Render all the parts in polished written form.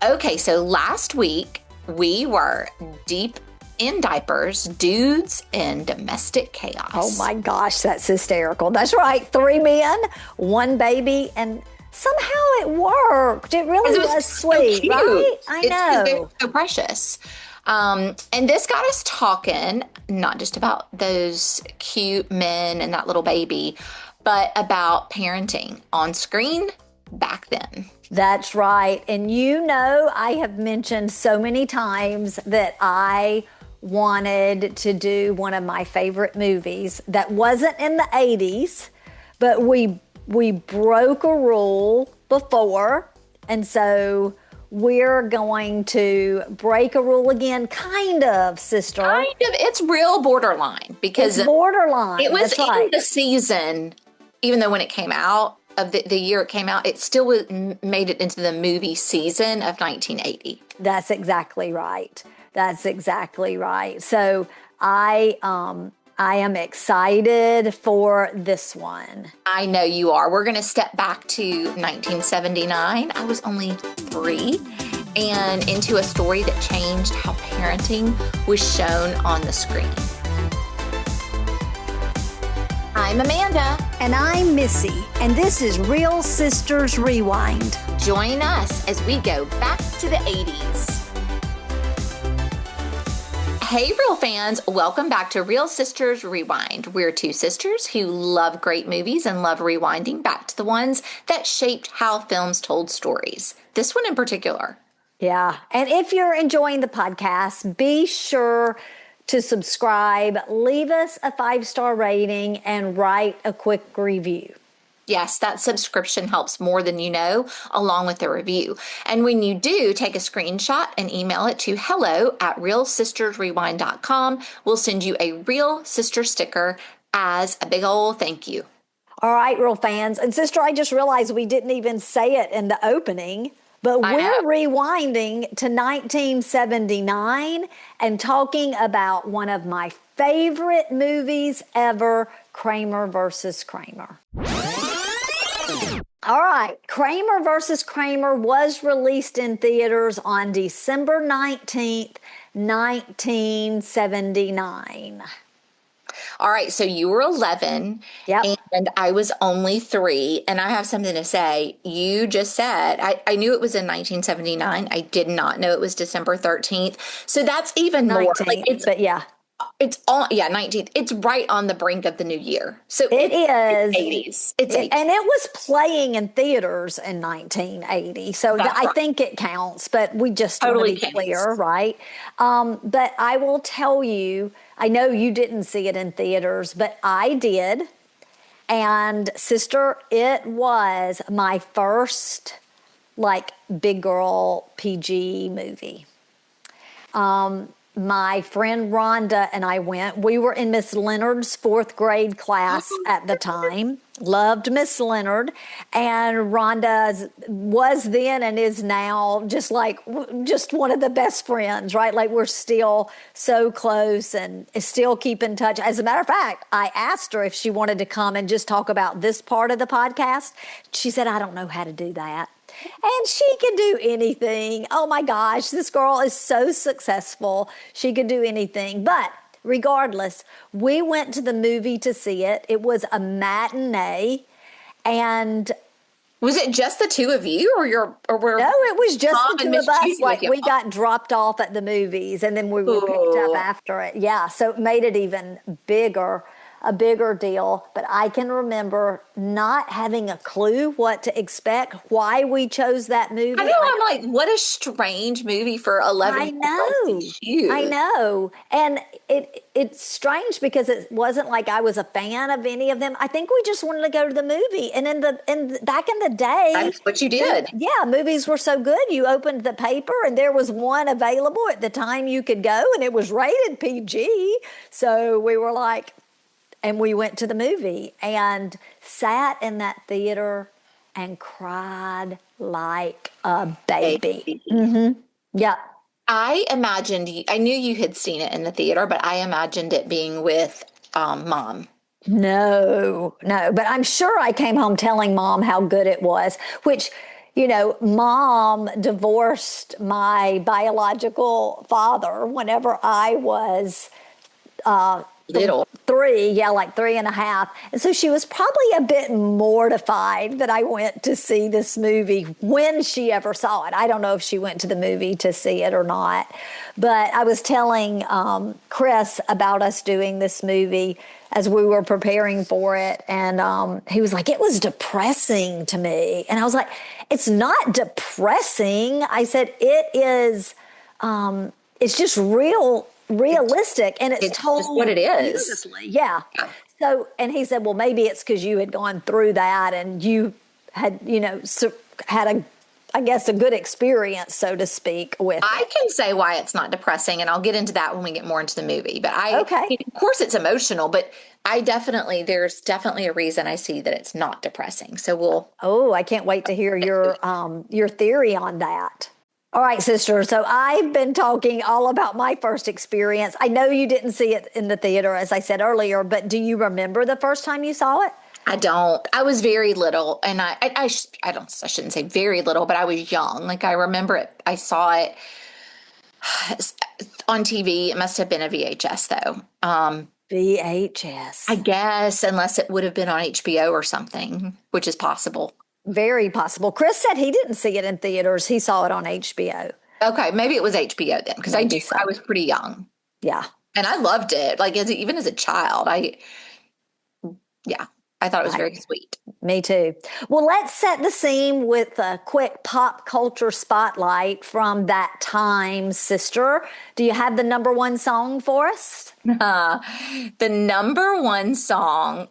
Okay, so last week we were deep in diapers, dudes, and domestic chaos. Oh my gosh, that's hysterical. That's right. 3 men, 1 baby, and somehow it worked. It really was sweet, so right? I know. They're so precious. And this got us talking, not just about those cute men and that little baby, but about parenting on screen back then. That's right. And I have mentioned so many times that I wanted to do one of my favorite movies that wasn't in the 80s, but we broke a rule before. And so we're going to break a rule again, kind of, sister. Kind of. It's real borderline because it's borderline. It was That's right. in the season, even though when it came out, of the year it came out, it still made it into the movie season of 1980. That's exactly right. That's exactly right. So I am excited for this one. I know you are. We're going to step back to 1979. I was only 3, and into a story that changed how parenting was shown on the screen. I'm Amanda. And I'm Missy. And this is Real Sisters Rewind. Join us as we go back to the 80s. Hey, Real fans. Welcome back to Real Sisters Rewind. We're 2 sisters who love great movies and love rewinding back to the ones that shaped how films told stories. This one in particular. Yeah. And if you're enjoying the podcast, be sure to subscribe, leave us a 5-star rating, and write a quick review. Yes, that subscription helps more than you know, along with the review. And when you do, take a screenshot and email it to hello@realsistersrewind.com. We'll send you a Real Sister sticker as a big old thank you. All right, Real fans. And sister, I just realized we didn't even say it in the opening. But we're rewinding to 1979 and talking about one of my favorite movies ever, Kramer versus Kramer. All right, Kramer versus Kramer was released in theaters on December 19th, 1979. All right, so you were 11, and I was only 3, and I have something to say. You just said, I knew it was in 1979. I did not know it was December 13th. So that's even 19th, more. Like it's on, 19th. It's right on the brink of the new year. So it is. 80s. It's 80s. And it was playing in theaters in 1980. So I think it counts, but we just totally want to be clear, right? But I will tell you, I know you didn't see it in theaters, but I did. And sister, it was my first big girl PG movie. My friend Rhonda and I went. We were in Miss Leonard's 4th grade class at the time. Loved Miss Leonard. And Rhonda was then and is now just one of the best friends, right? Like we're still so close and still keep in touch. As a matter of fact, I asked her if she wanted to come and just talk about this part of the podcast. She said, I don't know how to do that. And she can do anything. Oh my gosh, this girl is so successful. She could do anything. But regardless, we went to the movie to see it. It was a matinee. And was it just the 2 of you, or no, it was just the 2 of us. We got dropped off at the movies and then we were picked up after it. Yeah, so it made it even bigger. A bigger deal, but I can remember not having a clue what to expect, why we chose that movie. I know, I'm like, what a strange movie for 11 I know. And it's strange because it wasn't like I was a fan of any of them. I think we just wanted to go to the movie. And back in the day, that's what you did. Movies were so good. You opened the paper and there was one available at the time you could go, and it was rated PG. So we were like, and we went to the movie and sat in that theater and cried like a baby. Mm-hmm. Yeah. I knew you had seen it in the theater, but I imagined it being with Mom. No, but I'm sure I came home telling Mom how good it was, which, Mom divorced my biological father whenever I was Little. three, yeah, like 3.5. And so she was probably a bit mortified that I went to see this movie when she ever saw it. I don't know if she went to the movie to see it or not. But I was telling Chris about us doing this movie as we were preparing for it. And he was like, it was depressing to me. And I was like, it's not depressing. I said, it is, it's just realistic, and it's told just what it is. beautifully. Yeah. So, and he said, well, maybe it's because you had gone through that and you had, had I guess, a good experience, so to speak, with I it. can say why it's not depressing, and I'll get into that when we get more into the movie. But Okay. of course, it's emotional, but there's definitely a reason I see that it's not depressing. So Oh, I can't wait to hear your theory on that. All right, sister. So I've been talking all about my first experience. I know you didn't see it in the theater, as I said earlier, but do you remember the first time you saw it? I don't. I was very little, and I shouldn't say very little, but I was young. Like I remember it. I saw it on TV. It must have been a VHS though. I VHS. guess, unless it would have been on HBO or something, which is possible. Very possible. Chris said he didn't see it in theaters. He saw it on HBO. Okay, maybe it was HBO then, because Maybe so. I was pretty young, Yeah. and I loved it. Like even as a child, yeah, I thought it was very sweet. Me too. Well, let's set the scene with a quick pop culture spotlight from that time, sister. Do you have the number one song for us? The number one song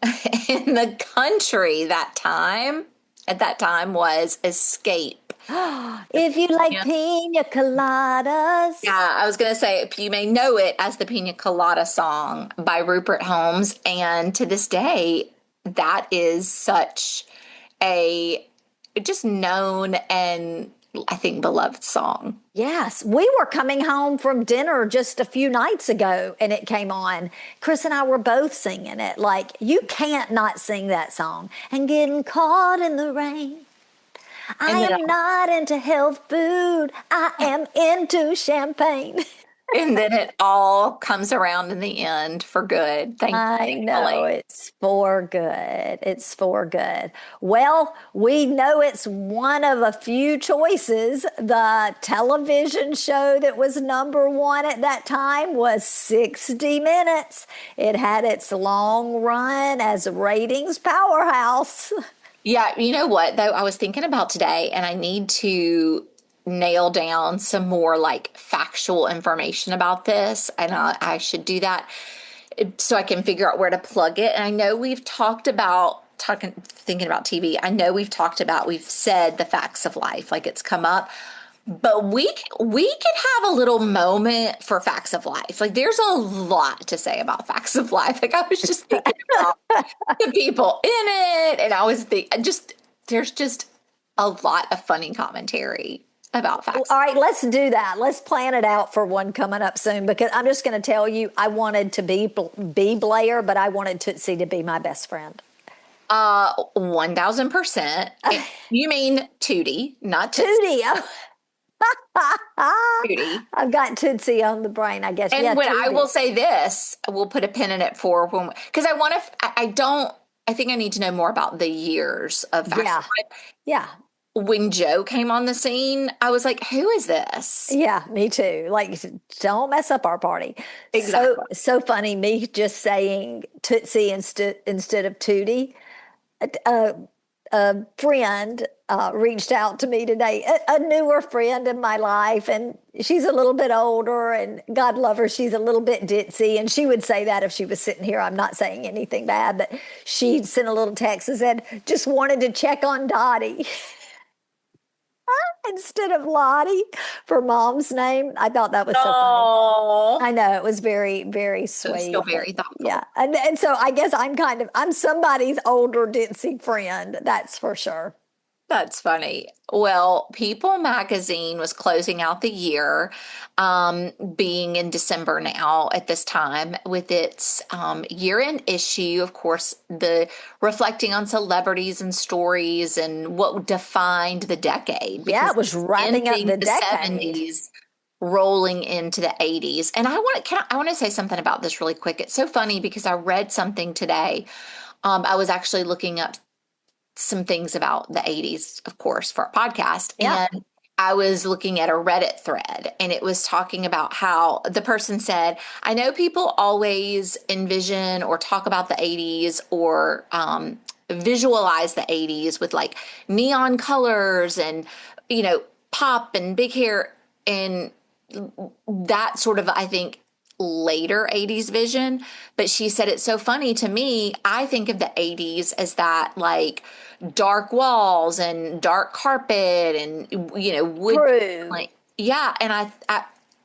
in the country at that time was Escape. If you like pina coladas. Yeah, I was going to say, you may know it as the Pina Colada song by Rupert Holmes. And to this day, that is such a just known and I think beloved song. Yes, we were coming home from dinner just a few nights ago and it came on. Chris and I were both singing it. Like, you can't not sing that song. And getting caught in the rain. I am not into health food. I am into champagne. And then it all comes around in the end for good. I know, it's for good. It's for good. Well, we know it's one of a few choices. The television show that was number one at that time was 60 Minutes. It had its long run as a ratings powerhouse. Yeah, you know what, though, I was thinking about today, and I need to nail down some more like factual information about this, and I should do that so I can figure out where to plug it. And I know we've talked about thinking about TV. I know we've said the facts of life, like it's come up, but we could have a little moment for facts of life. Like there's a lot to say about facts of life. Like I was just thinking about the people in it, and I was thinking there's just a lot of funny commentary about facts. All right, let's do that. Let's plan it out for one coming up soon, because I'm just going to tell you, I wanted to be Blair, but I wanted Tootsie to be my best friend. 1000%. You mean Tootie, not Tootie. Tootie. I've got Tootsie on the brain, I guess. And yeah, when Tootie. I will say this, we'll put a pin in it for when, because I think I need to know more about the years of facts. Yeah. Yeah. When Joe came on the scene, I was like, who is this? Yeah, me too. Like, don't mess up our party. Exactly. So funny, me just saying Tootsie instead of Tootie. A friend reached out to me today, a newer friend in my life, and she's a little bit older, and God love her, she's a little bit ditzy, and she would say that if she was sitting here. I'm not saying anything bad, but she sent a little text and said, just wanted to check on Dottie. Instead of Lottie for Mom's name. I thought that was so funny. I know, it was very, very sweet. Still very thoughtful. Yeah. And so I guess I'm somebody's older ditzy friend. That's for sure. That's funny. Well, People magazine was closing out the year, being in December now at this time, with its year-end issue. Of course, the reflecting on celebrities and stories and what defined the decade, Yeah, because it was it's wrapping up ending the the decade. 70s, rolling into the 80s. And I want to say something about this really quick. It's so funny because I read something today. I was actually looking up some things about the 80s, of course, for our podcast. Yeah. And I was looking at a Reddit thread, and it was talking about how the person said, I know people always envision or talk about the 80s or visualize the 80s with like neon colors and, you know, pop and big hair and that sort of, I think, later 80s vision. But she said it's so funny to me. I think of the 80s as that like dark walls and dark carpet and, you know, wood. True. Like, yeah. And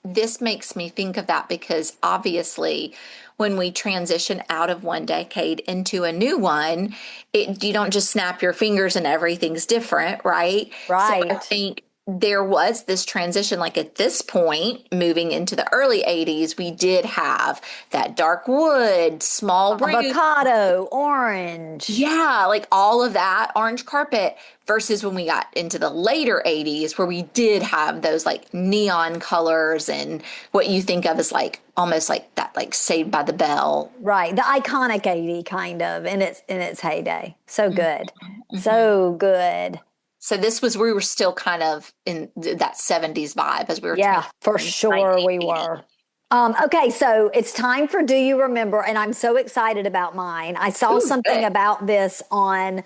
this makes me think of that because obviously when we transition out of one decade into a new one, you don't just snap your fingers and everything's different, right? So I Right. think there was this transition, like at this point, moving into the early 80s, we did have that dark wood, small room. Avocado, orange. Yeah, like all of that orange carpet versus when we got into the later 80s where we did have those like neon colors and what you think of as like almost like that like Saved by the Bell. Right. The iconic 80 kind of in its heyday. So good. Mhm. So good. So this was we were still kind of in that 70s vibe as we were Yeah, for transitioning to sure we 1980. were. Okay, so it's time for Do You Remember? And I'm so excited about mine. I saw Ooh, something good. about this on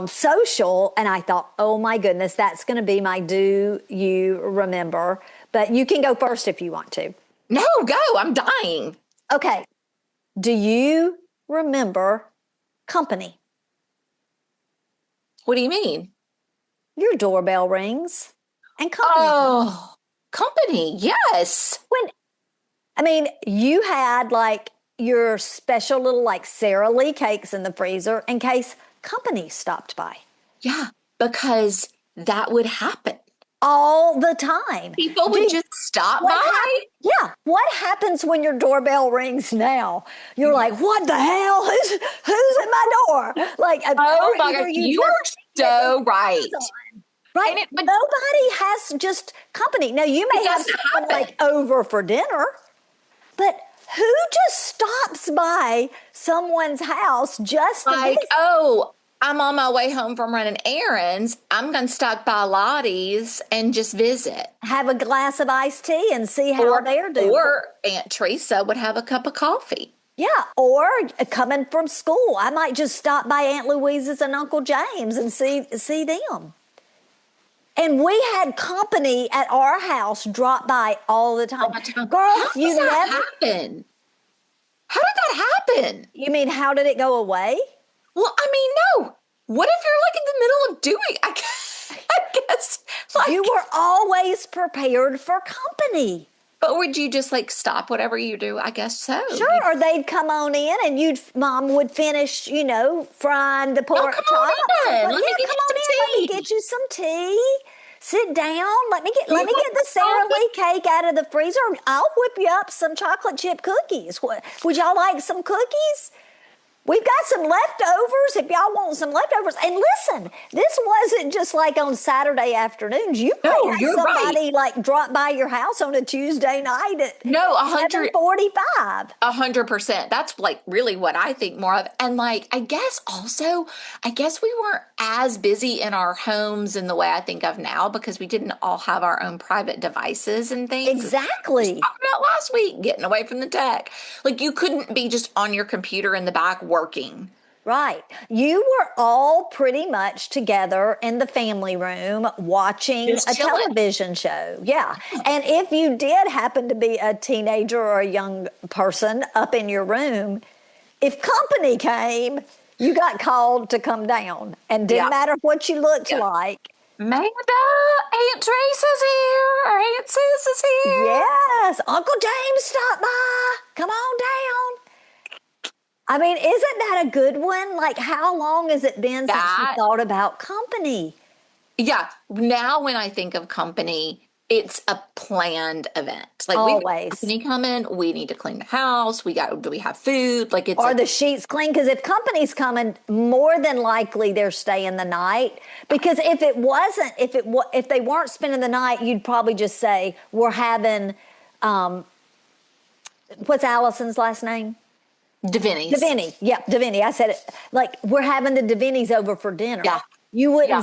social, and I thought, oh my goodness, that's going to be my Do You Remember? But you can go first if you want to. No, go. I'm dying. Okay, do you remember company? What do you mean? Your doorbell rings and company. Oh, company. Yes. When I mean, you had like your special little like Sara Lee cakes in the freezer in case company stopped by Yeah, because that would happen. all the time. People would Do just stop what hap- by. Yeah, what happens when your doorbell rings now? You're like, what the hell? Who's at my door? Like, Oh or my either gosh, you you just are get the so windows right. on. Right. And but Nobody has just company. Now you it may have doesn't someone happen. like over for dinner, but who just stops by someone's house just to Like, visit? oh, I'm on my way home from running errands. I'm going to stop by Lottie's and just visit. Have a glass of iced tea and see how Or they're doing. or Aunt Teresa would have a cup of coffee. Yeah, or coming from school, I might just stop by Aunt Louise's and Uncle James and see them. And we had company at our house drop by all the time. All the time. Girl, How does you that never, happen? How did that happen? you mean how did it go away? Well, I mean, no. What if you're like in the middle of doing? I guess You like. were always prepared for company. But would you just like stop whatever you do? I guess so. Sure, You or they'd come on in and mom would finish, frying the oh, pork come chops. on in. Let me Yeah, get come you on some in. Let me tea. get you some tea. Sit down. You Let me want get the some Sara coffee? Lee cake out of the freezer. I'll whip you up some chocolate chip cookies. Would y'all like some cookies? We've got some leftovers if y'all want some leftovers. And listen, this wasn't just like on Saturday afternoons. You may No, have you're right. somebody like drop by your house on a Tuesday night at No, 7:45. 100%. That's like really what I think more of. And like, I guess we weren't as busy in our homes in the way I think of now because we didn't all have our own private devices and things. We Exactly. talked about last week, getting away from the tech. Like, you couldn't be just on your computer in the back working. Right. You were all pretty much together in the family room watching Just a chilling. television show. Yeah. And if you did happen to be a teenager or a young person up in your room, if company came, you got called to come down and didn't Yeah. matter what you looked Yeah. like. Amanda, Aunt Teresa's here. Or Aunt Sis is here. Yes. Uncle James stopped by. Come on down. I mean, isn't that a good one? Like, how long has it been since you That, thought about company? yeah. Now when I think of company, it's a planned event. Like we've got Always. company coming, we need to clean the house. Do we have food? Like it's Are a the sheets clean? Because if company's coming, more than likely they're staying the night. Because if it wasn't, if they weren't spending the night, you'd probably just say we're having, um, what's Allison's last name? Devinny's. Devinny. Yep, Devinny. I said it. Like we're having the Devinnies over for dinner. Yeah. You Yeah.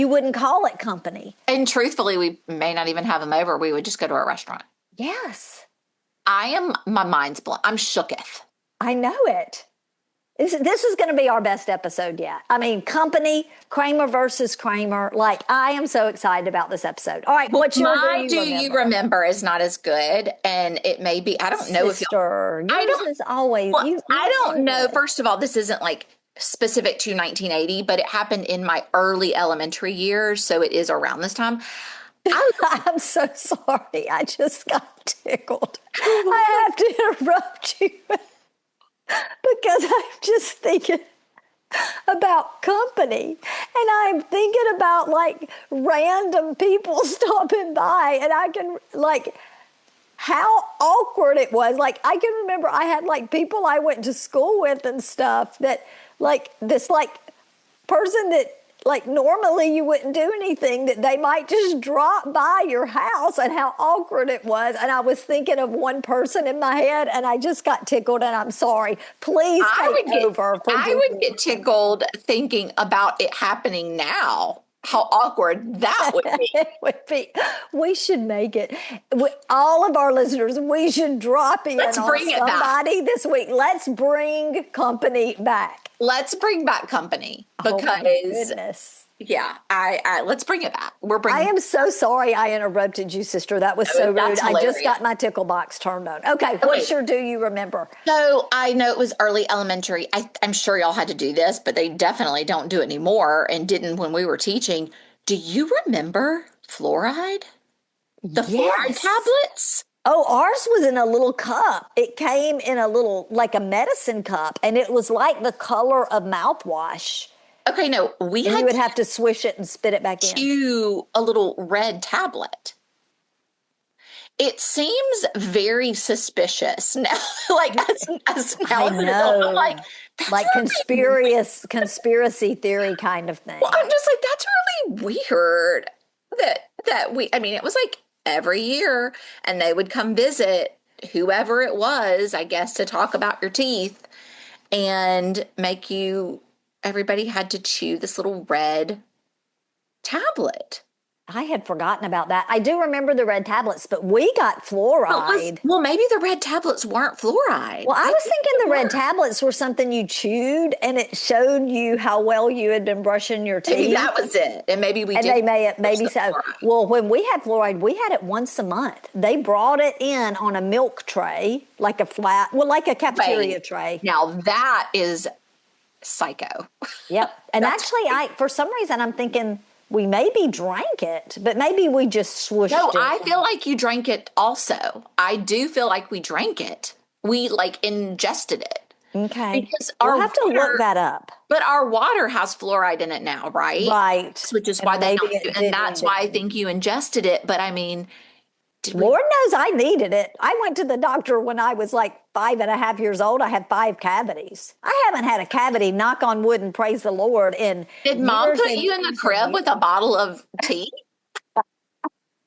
wouldn't call it company. And truthfully, we may not even have them over. We would just go to a restaurant. Yes, My mind's blown. I'm shooketh. I know it. This is going to be our best episode yet. I mean, company, Kramer versus Kramer. Like, I am so excited about this episode. All right, what's your My do you remember? is not as good, and it may be. I don't know if Sister, I yours don't. is always Well, you. I don't know. Good. First of all, this isn't like specific to 1980, but it happened in my early elementary years, so it is around this time. I'm so sorry. I just got tickled. I have to interrupt you because I'm just thinking about company, and I'm thinking about like random people stopping by, and I can like how awkward it was. Like I can remember I had like people I went to school with and stuff that like this like person that like normally you wouldn't do anything, that they might just drop by your house, and how awkward it was. And I was thinking of one person in my head, and I just got tickled, and I'm sorry. Please take over. I would get tickled thinking about it happening now. How awkward that would be. It would be. We should make it. All of our listeners, we should drop in Let's bring it back. somebody this week. Let's bring company back. Let's bring back company Oh because my goodness. yeah, I let's bring it back. I am so sorry I interrupted you, sister. That was so rude. That's I just hilarious. got my tickle box turned on. Okay, what's your do you remember? So I know it was early elementary. I'm sure y'all had to do this, but they definitely don't do it anymore and didn't when we were teaching. Do you remember fluoride? The fluoride tablets? Oh, ours was in a little cup. It came in a little, like a medicine cup, and it was like the color of mouthwash. Okay, no, we And had you would have to swish it and spit it back in. to a little red tablet. It seems very suspicious now. Like as now, I know. I'm like conspiracy theory kind of thing. well, I'm just like, that's really weird that we, I mean, it was like every year and they would come visit whoever it was, I guess, to talk about your teeth and everybody had to chew this little red tablet. I had forgotten about that. I do remember the red tablets, but we got fluoride. Well, maybe the red tablets weren't fluoride. Well, I was thinking the red tablets were something you chewed, and it showed you how well you had been brushing your teeth. Maybe that was it, and maybe we. And did they maybe so. fluoride. Well, when we had fluoride, we had it once a month. They brought it in on a milk tray, like a cafeteria tray. Now that is psycho. Yep. And actually, for some reason, I'm thinking we maybe drank it, but maybe we just swooshed No, it. I feel like you drank it also. I do feel like we drank it. We like ingested it. Okay. Because we'll have to look that up. But our water has fluoride in it now, right? Right. Which is And why they maybe don't it and that's why I think you ingested it. But I mean, Lord knows I needed it. I went to the doctor when I was like 5.5 years old. I had 5 cavities. I haven't had a cavity, knock on wood and praise the Lord, in Did mom years put and you in the years crib and with a bottle of tea?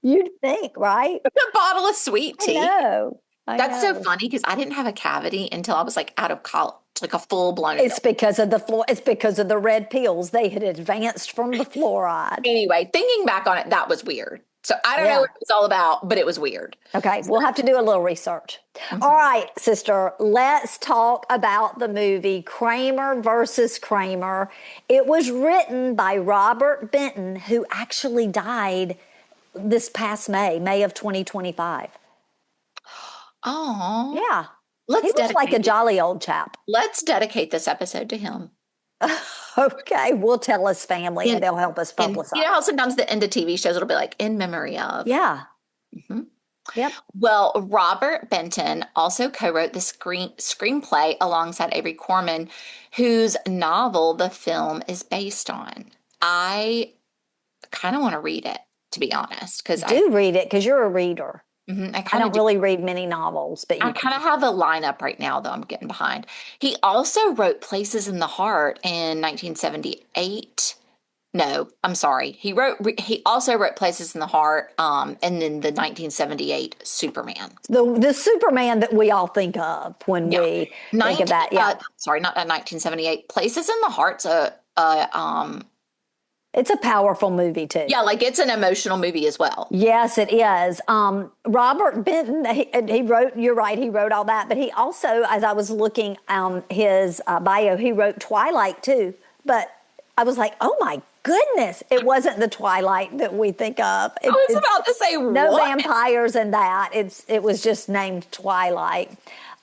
You'd think, right? A bottle of sweet tea? No. That's so funny because I didn't have a cavity until I was like out of college, like a full blown. It's because of it's because of the red pills. They had advanced from the fluoride. Anyway, thinking back on it, that was weird. So I don't know what it was all about, but it was weird. Okay, we'll have to do a little research. Mm-hmm. All right, sister, let's talk about the movie Kramer versus Kramer. It was written by Robert Benton, who actually died this past May of 2025. Oh, Yeah. Let's He was like a jolly old chap. Let's dedicate this episode to him. Okay, we'll tell his family and they'll help us publicize. You know how sometimes the end of TV shows it'll be like in memory of. Yeah. Mm-hmm. Yep. Well, Robert Benton also co-wrote the screenplay alongside Avery Corman, whose novel the film is based on. I kind of want to read it, to be honest, because Do read it because you're a reader. I I kind of don't do. really read many novels, but I you kind can. of have a lineup right now, though I'm getting behind. He also wrote Places in the Heart in 1978. No, I'm sorry. He also wrote Places in the Heart, and then the 1978 Superman. The Superman that we all think of when Yeah. we think of 19 that. Yeah. sorry, not a 1978. Places in the Heart's a It's a powerful movie too. yeah, like it's an emotional movie as well. Yes, it is. Robert Benton, he wrote, you're right, he wrote all that, but he also, as I was looking his bio, he wrote Twilight too. But I was like, oh my goodness, it wasn't the Twilight that we think of. I was It's about to say no what? vampires in that. It was just named Twilight.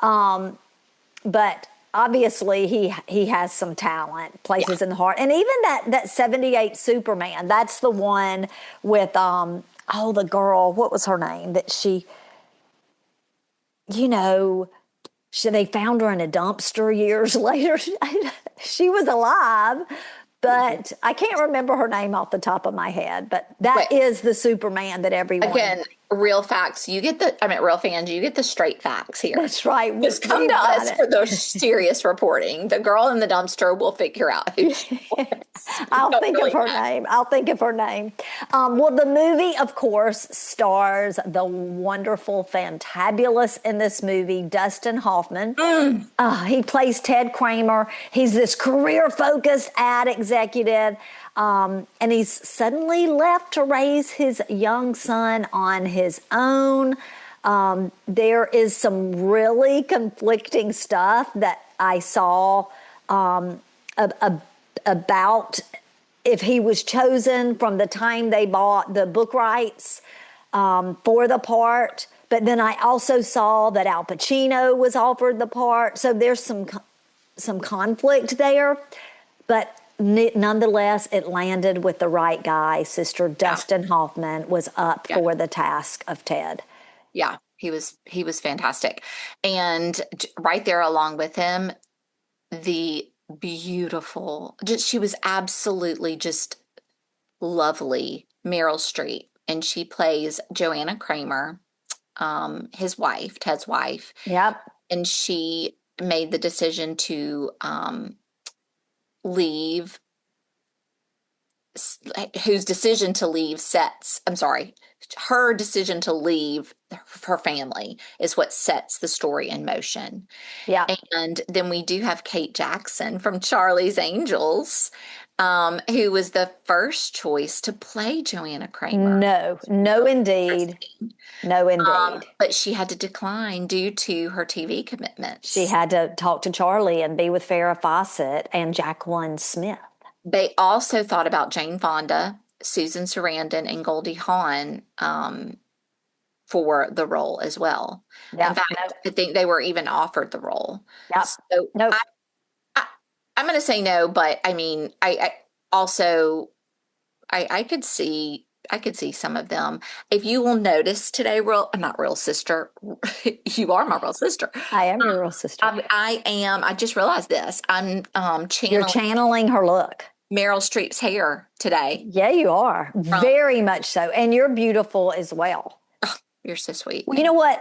But obviously he has some talent, Yeah. Places in the Heart, and even that 78 Superman, that's the one with the girl, what was her name, that you know they found her in a dumpster years later. She was alive, but I can't remember her name off the top of my head. But that But is the Superman that everyone. again, real facts. Real fans, you get the straight facts here. That's right. Just come We've to got us it. for the serious reporting. The girl in the dumpster will figure out who she was. I'll Don't think really of her matter. name. I'll think of her name. Well, the movie, of course, stars the wonderful, fantabulous in this movie, Dustin Hoffman. He plays Ted Kramer. He's this career-focused ad executive, and he's suddenly left to raise his young son on his own. There is some really conflicting stuff that I saw about if he was chosen from the time they bought the book rights for the part. But then I also saw that Al Pacino was offered the part. So there's some conflict there. But nonetheless, it landed with the right guy. Sister Yeah. Dustin Hoffman was up Yeah. for the task of Ted. Yeah. He was fantastic. And right there along with him, the beautiful, just she was absolutely just lovely Meryl Streep. And she plays Joanna Kramer, his wife, Ted's wife. Yep. And she made the decision to leave, whose decision to leave sets, I'm sorry, her decision to leave her family is what sets the story in motion. Yep. And then we do have Kate Jackson from Charlie's Angels, who was the first choice to play Joanna Kramer. No, indeed. No, indeed. But she had to decline due to her TV commitments. She had to talk to Charlie and be with Farrah Fawcett and Jacqueline Smith. They also thought about Jane Fonda, Susan Sarandon, and Goldie Hawn for the role as well. Yep. In fact, I think they were even offered the role. Yep. So Nope. I'm going to say no, but I mean, I also I could see some of them. If you will notice today, not real sister, you are my real sister. I am your real sister. I am. I just realized this. I'm You're channeling her look. Meryl Streep's hair today. Yeah, you are. Very much so. And you're beautiful as well. Oh, you're so sweet. Well, you know what?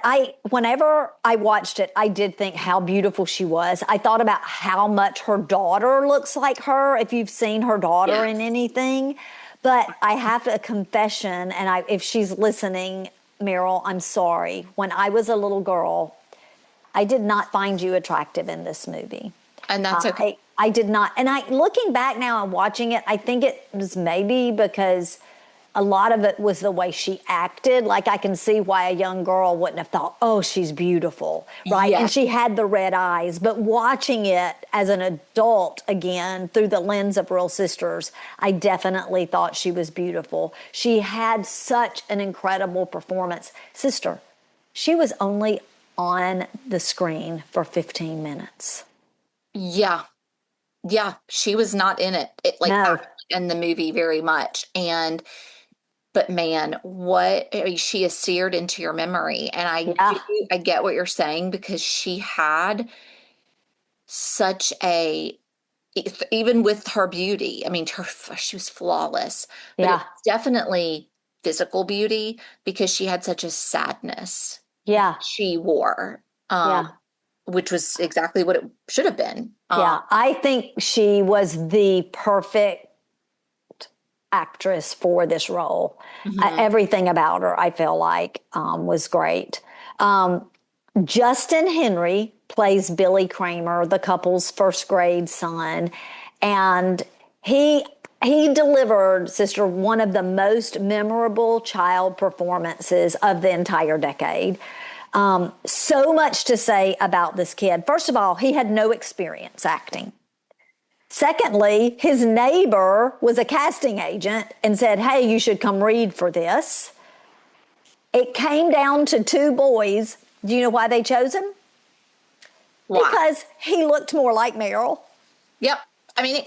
Whenever I watched it, I did think how beautiful she was. I thought about how much her daughter looks like her, if you've seen her daughter in anything. But I have a confession, and if she's listening, Meryl, I'm sorry. When I was a little girl, I did not find you attractive in this movie. And that's okay. I did not. And looking back now and watching it, I think it was maybe because a lot of it was the way she acted. Like I can see why a young girl wouldn't have thought, oh, she's beautiful, right? Yeah. And she had the red eyes. But watching it as an adult again through the lens of Real Sisters, I definitely thought she was beautiful. She had such an incredible performance. Sister, she was only on the screen for 15 minutes. Yeah. Yeah. She was not in it, No. in the movie very much. but man, I mean, she is seared into your memory. And Yeah, I get what you're saying because she had such even with her beauty, I mean, she was flawless, but it yeah, was definitely physical beauty because she had such a sadness yeah, she wore, yeah. which was exactly what it should have been. Yeah, I think she was the perfect actress for this role. Mhm. Everything about her, I feel like, was great. Um, Justin Henry plays Billy Kramer, the couple's first grade son, and he he delivered, sister, one of the most memorable child performances of the entire decade. So much to say about this kid. First of all, he had no experience acting. Secondly, his neighbor was a casting agent and said, "Hey, you should come read for this." It came down to two boys. Do you know why they chose him? Why? Because he looked more like Meryl. Yep. I mean,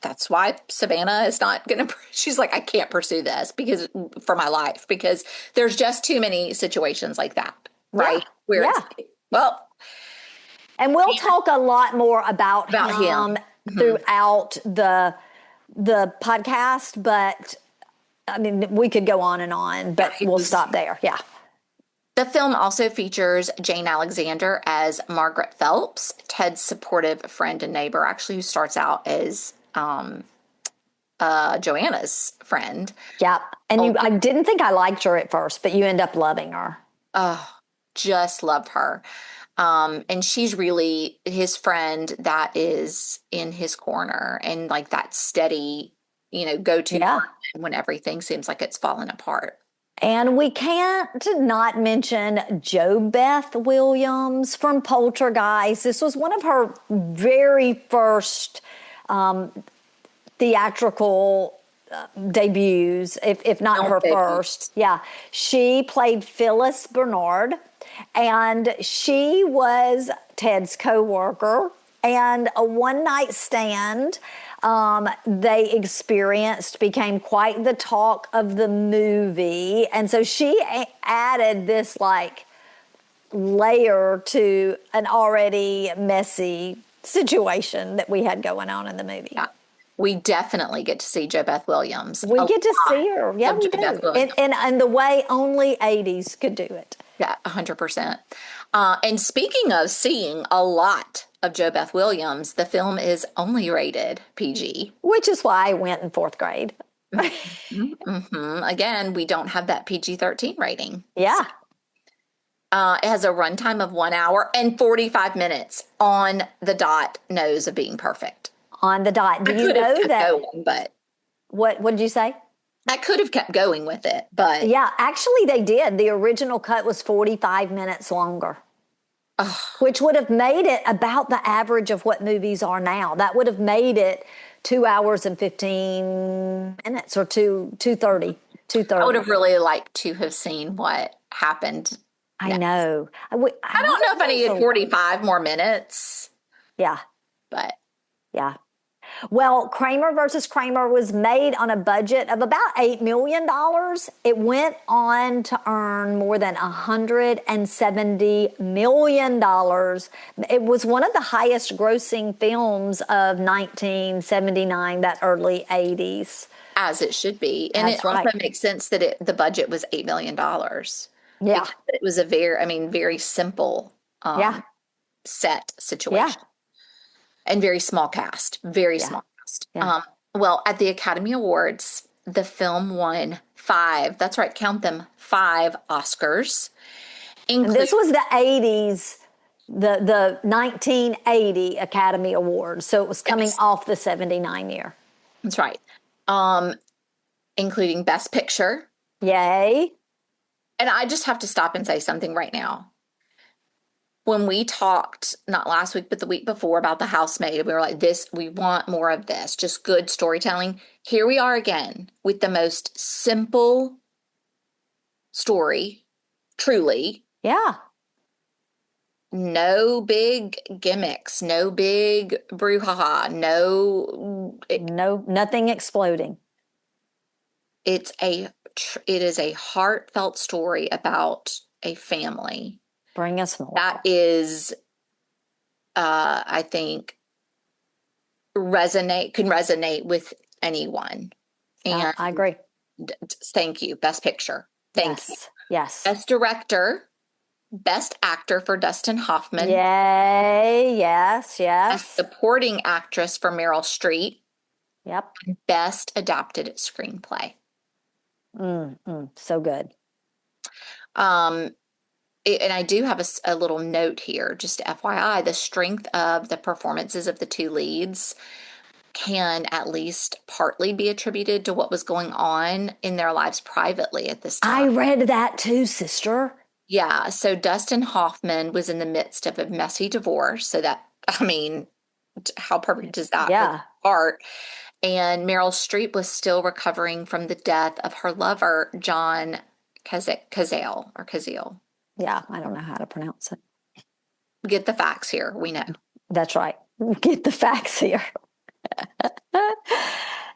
that's why Savannah is not going to, she's like, I can't pursue this because for my life, because there's just too many situations like that, Yeah, right? Where it's, yeah. well, And we'll talk a lot more about about him him. Mhm. throughout the podcast, but I mean, we could go on, Yeah, but we'll stop there. Yeah. the film also features Jane Alexander as Margaret Phelps, Ted's supportive friend and neighbor, actually, who starts out as Joanna's friend. Yeah. And I Only, didn't think I liked her at first, but you end up loving her. oh, just love her. And she's really his friend that is in his corner and like that steady, go to Yeah. person when everything seems like it's falling apart. And we can't not mention Jo Beth Williams from Poltergeist. This was one of her very first theatrical debuts, if not Film her first. debuts. Yeah. She played Phyllis Bernard, and she was Ted's co worker. And a one night stand they experienced became quite the talk of the movie. And so she added this like layer to an already messy situation that we had going on in the movie. Yeah. We definitely get to see Jo Beth Williams. A We get to lot see her. Yeah, of we Jo Beth do. Williams. And the way only 80s could do it. Yeah, 100%. And speaking of seeing a lot of Jo Beth Williams, the film is only rated PG. Which is why I went in fourth grade. Again, we don't have that PG-13 rating. Yeah, It has a runtime of 1 hour and 45 minutes on the dot nose of being perfect. on the dot. Do I you could have know kept that? going, but What did you say? I could have kept going with it, but Yeah, actually, they did. The original cut was 45 minutes longer, which would have made it about the average of what movies are now. That would have made it 2 hours and 15 minutes or 2:30. I would 2:30. have really liked to have seen what happened I next. know. I don't know if I needed So, 45 more minutes, yeah, but yeah. Well, Kramer versus Kramer was made on a budget of about $8 million. It went on to earn more than $170 million. It was one of the highest grossing films of 1979, that early 80s. as it should be. And That's it also right. makes sense that the budget was $8 million Yeah. because it was a very simple Yeah. set Yeah. situation and very small cast, very Yeah. small cast. Yeah. Well, at the Academy Awards, the film won five, that's right, count them, five Oscars, And including, this was the 80s, the 1980 Academy Awards. So it was coming yes, off the 79 year. that's right, um, including Best Picture. Yay. And I just have to stop and say something right now. When we talked, not last week, but the week before about The Housemaid, we were like, we want more of this, just good storytelling. Here we are again with the most simple story, truly. Yeah. No big gimmicks, no big brouhaha, no. No, nothing exploding. It's it is a heartfelt story about a family Bring us more. that is, I think, can resonate with anyone. Yeah, And I agree. thank you. Best Picture. Thank you. Yes. Best Director, Best Actor for Dustin Hoffman. Yay. Yes. Best Yes. Supporting Actress for Meryl Streep. Yep. Best Adapted Screenplay. So good. And I do have a little note here, just FYI, the strength of the performances of the two leads can at least partly be attributed to what was going on in their lives privately at this I time. read that too, sister. Yeah, so Dustin Hoffman was in the midst of a messy divorce. So that, I mean, how perfect is that? Yeah. Art. And Meryl Streep was still recovering from the death of her lover, John Cazale. Yeah, I don't know how to pronounce it. Get the facts here. We know. That's right. Get the facts here.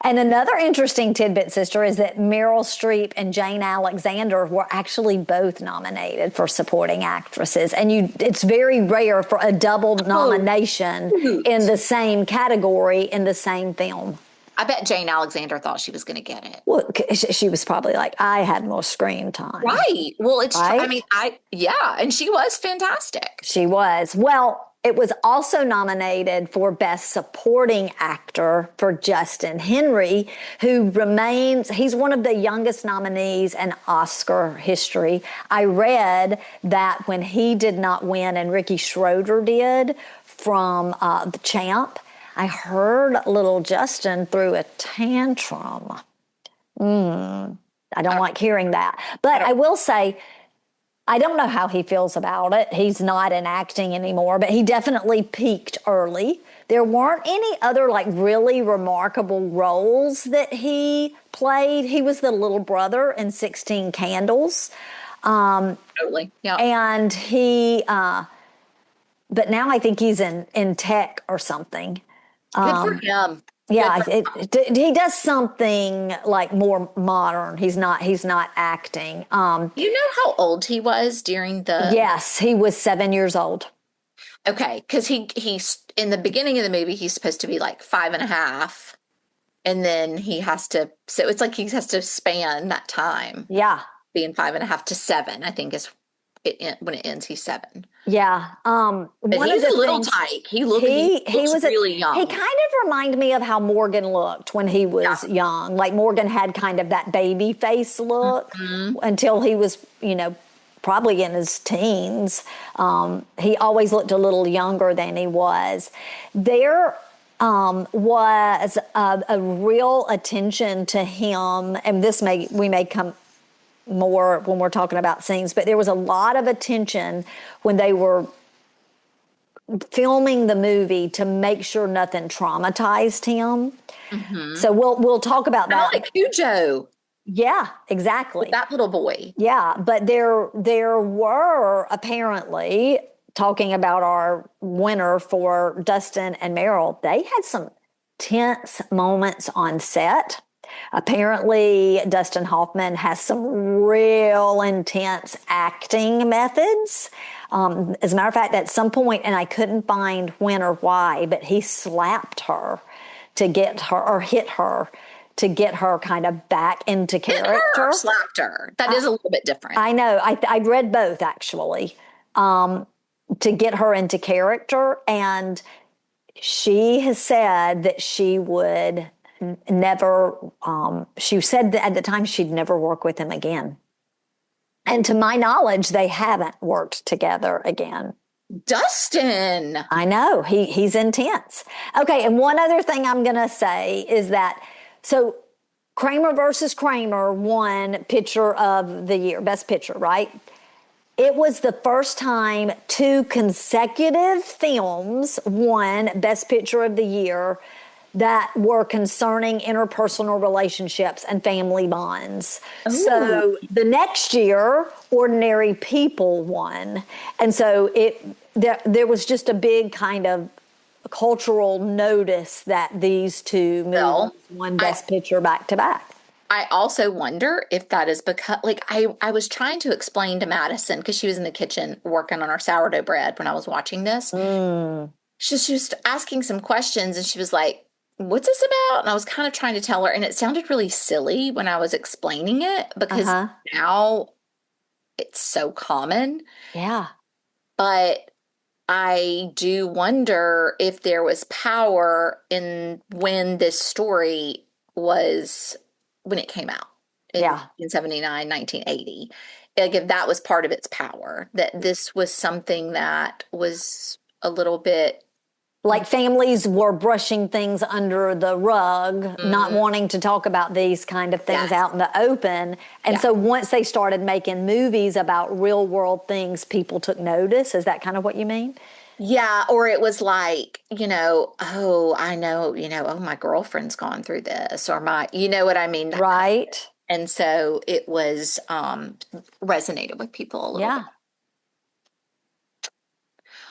And another interesting tidbit, sister, is that Meryl Streep and Jane Alexander were actually both nominated for supporting actresses. And it's very rare for a double nomination in the same category in the same film. I bet Jane Alexander thought she was going to get it. Well, she was probably like, I had more screen time. Right. Well, it's, right? I mean, yeah. And she was fantastic. She was. Well, it was also nominated for Best Supporting Actor for Justin Henry, he's one of the youngest nominees in Oscar history. I read that when he did not win and Ricky Schroeder did from The Champ, I heard little Justin threw a tantrum. I don't like hearing that. But I will say, I don't know how he feels about it. He's not in acting anymore, but he definitely peaked early. There weren't any other like really remarkable roles that he played. He was the little brother in 16 Candles. Totally. Yeah. And but now I think he's in tech or something. Good for him. Yeah, he does something like more modern. He's not acting. You know how old he was during the? Yes, he was 7 years old. Okay, because he's in the beginning of the movie, he's supposed to be like 5.5, and then so it's like he has to span that time. Yeah, being 5.5 to 7, I think is when it ends. He's 7. Yeah. But he's a little tight. He looks really young. He kind of reminded me of how Morgan looked when he was young. Like Morgan had kind of that baby face look until he was, probably in his teens. He always looked a little younger than he was. There was a real attention to him, and we may come more when we're talking about scenes, but there was a lot of attention when they were filming the movie to make sure nothing traumatized him. So we'll talk about that. Like Cujo. Yeah, exactly. With that little boy. Yeah, but there were apparently, talking about our winner for Dustin and Meryl, they had some tense moments on set. Apparently, Dustin Hoffman has some real intense acting methods. As a matter of fact, at some point, and I couldn't find when or why, but he slapped her to get her, or hit her to get her kind of back into character. Slapped her. That is a little bit different. I know. I read both, actually, to get her into character. And she has said that she would never, she said that at the time she'd never work with him again. And to my knowledge, they haven't worked together again. Dustin. I know. He's intense. Okay, and one other thing I'm going to say is that, so Kramer versus Kramer won Picture of the Year, Best Picture, right? It was the first time 2 consecutive films won Best Picture of the Year that were concerning interpersonal relationships and family bonds. Ooh. So the next year, Ordinary People won. And so there was just a big kind of cultural notice that these two movies won Best Picture back to back. I also wonder if that is because, like, I was trying to explain to Madison because she was in the kitchen working on our sourdough bread when I was watching this. She was asking some questions and she was like, what's this about? And I was kind of trying to tell her, and it sounded really silly when I was explaining it because now it's so common. Yeah. But I do wonder if there was power in when this story was, when it came out in 1979, 1980. Like if that was part of its power, that this was something that was a little bit like families were brushing things under the rug, not wanting to talk about these kind of things out in the open. And so once they started making movies about real world things, people took notice. Is that kind of what you mean? Yeah, or it was like, oh, I know, oh, my girlfriend's gone through this, or you know what I mean? Right. And so it was resonated with people a little bit.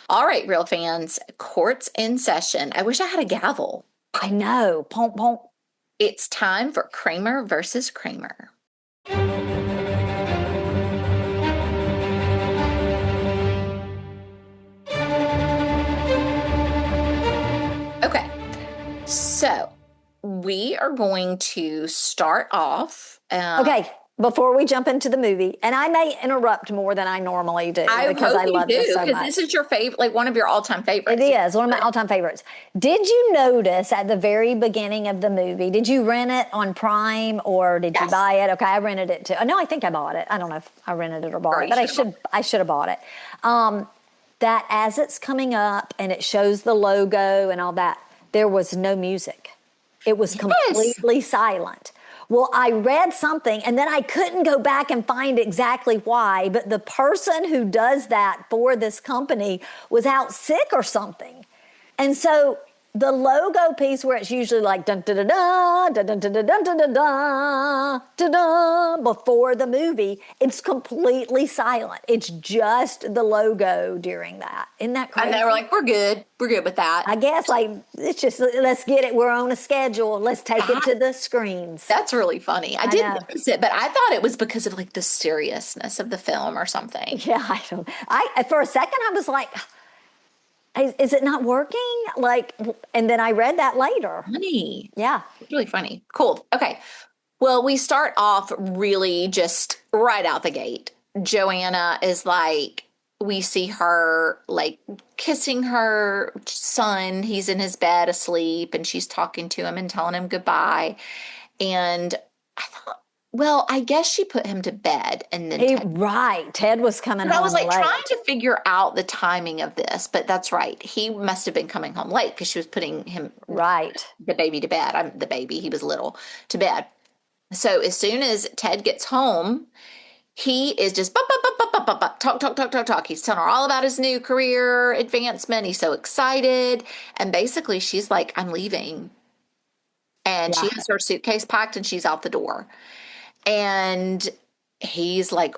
All right, real fans, court's in session. I wish I had a gavel. I know. Pomp, pomp. It's time for Kramer versus Kramer. Okay, so we are going to start off. Okay, before we jump into the movie, and I may interrupt more than I normally do because I love this so much. Because this is your favorite, like one of your all-time favorites. It is one of my all-time favorites. Did you notice at the very beginning of the movie, did you rent it on Prime or did you buy it? Okay, I rented it too. No, I think I bought it. I don't know if I rented it or bought it, but I should have bought it. That as it's coming up and it shows the logo and all that, there was no music. It was completely silent. Well, I read something and then I couldn't go back and find exactly why, but the person who does that for this company was out sick or something. And so the logo piece where it's usually like dun da da da da da da da da da da da da before the movie, it's completely silent. It's just the logo during that. Isn't that crazy? And they were like, we're good with that. I guess like it's just let's get it. We're on a schedule. Let's take it to the screens. That's really funny. I didn't notice it, but I thought it was because of like the seriousness of the film or something. Yeah, I don't. For a second I was like, is it not working? Like, and then I read that later. Funny. Yeah. It's really funny. Cool. Okay. Well, we start off really just right out the gate. Joanna is like, we see her like kissing her son. He's in his bed asleep and she's talking to him and telling him goodbye. And I thought, well, I guess she put him to bed and then Ted was coming home. I was like late. trying to figure out the timing of this, but that's right. He must have been coming home late because she was putting him the baby to bed. I'm the baby, he was little, to bed. So as soon as Ted gets home, he is just talk. He's telling her all about his new career advancement. He's so excited, and basically she's like, "I'm leaving," and she has her suitcase packed and she's out the door. And he's like,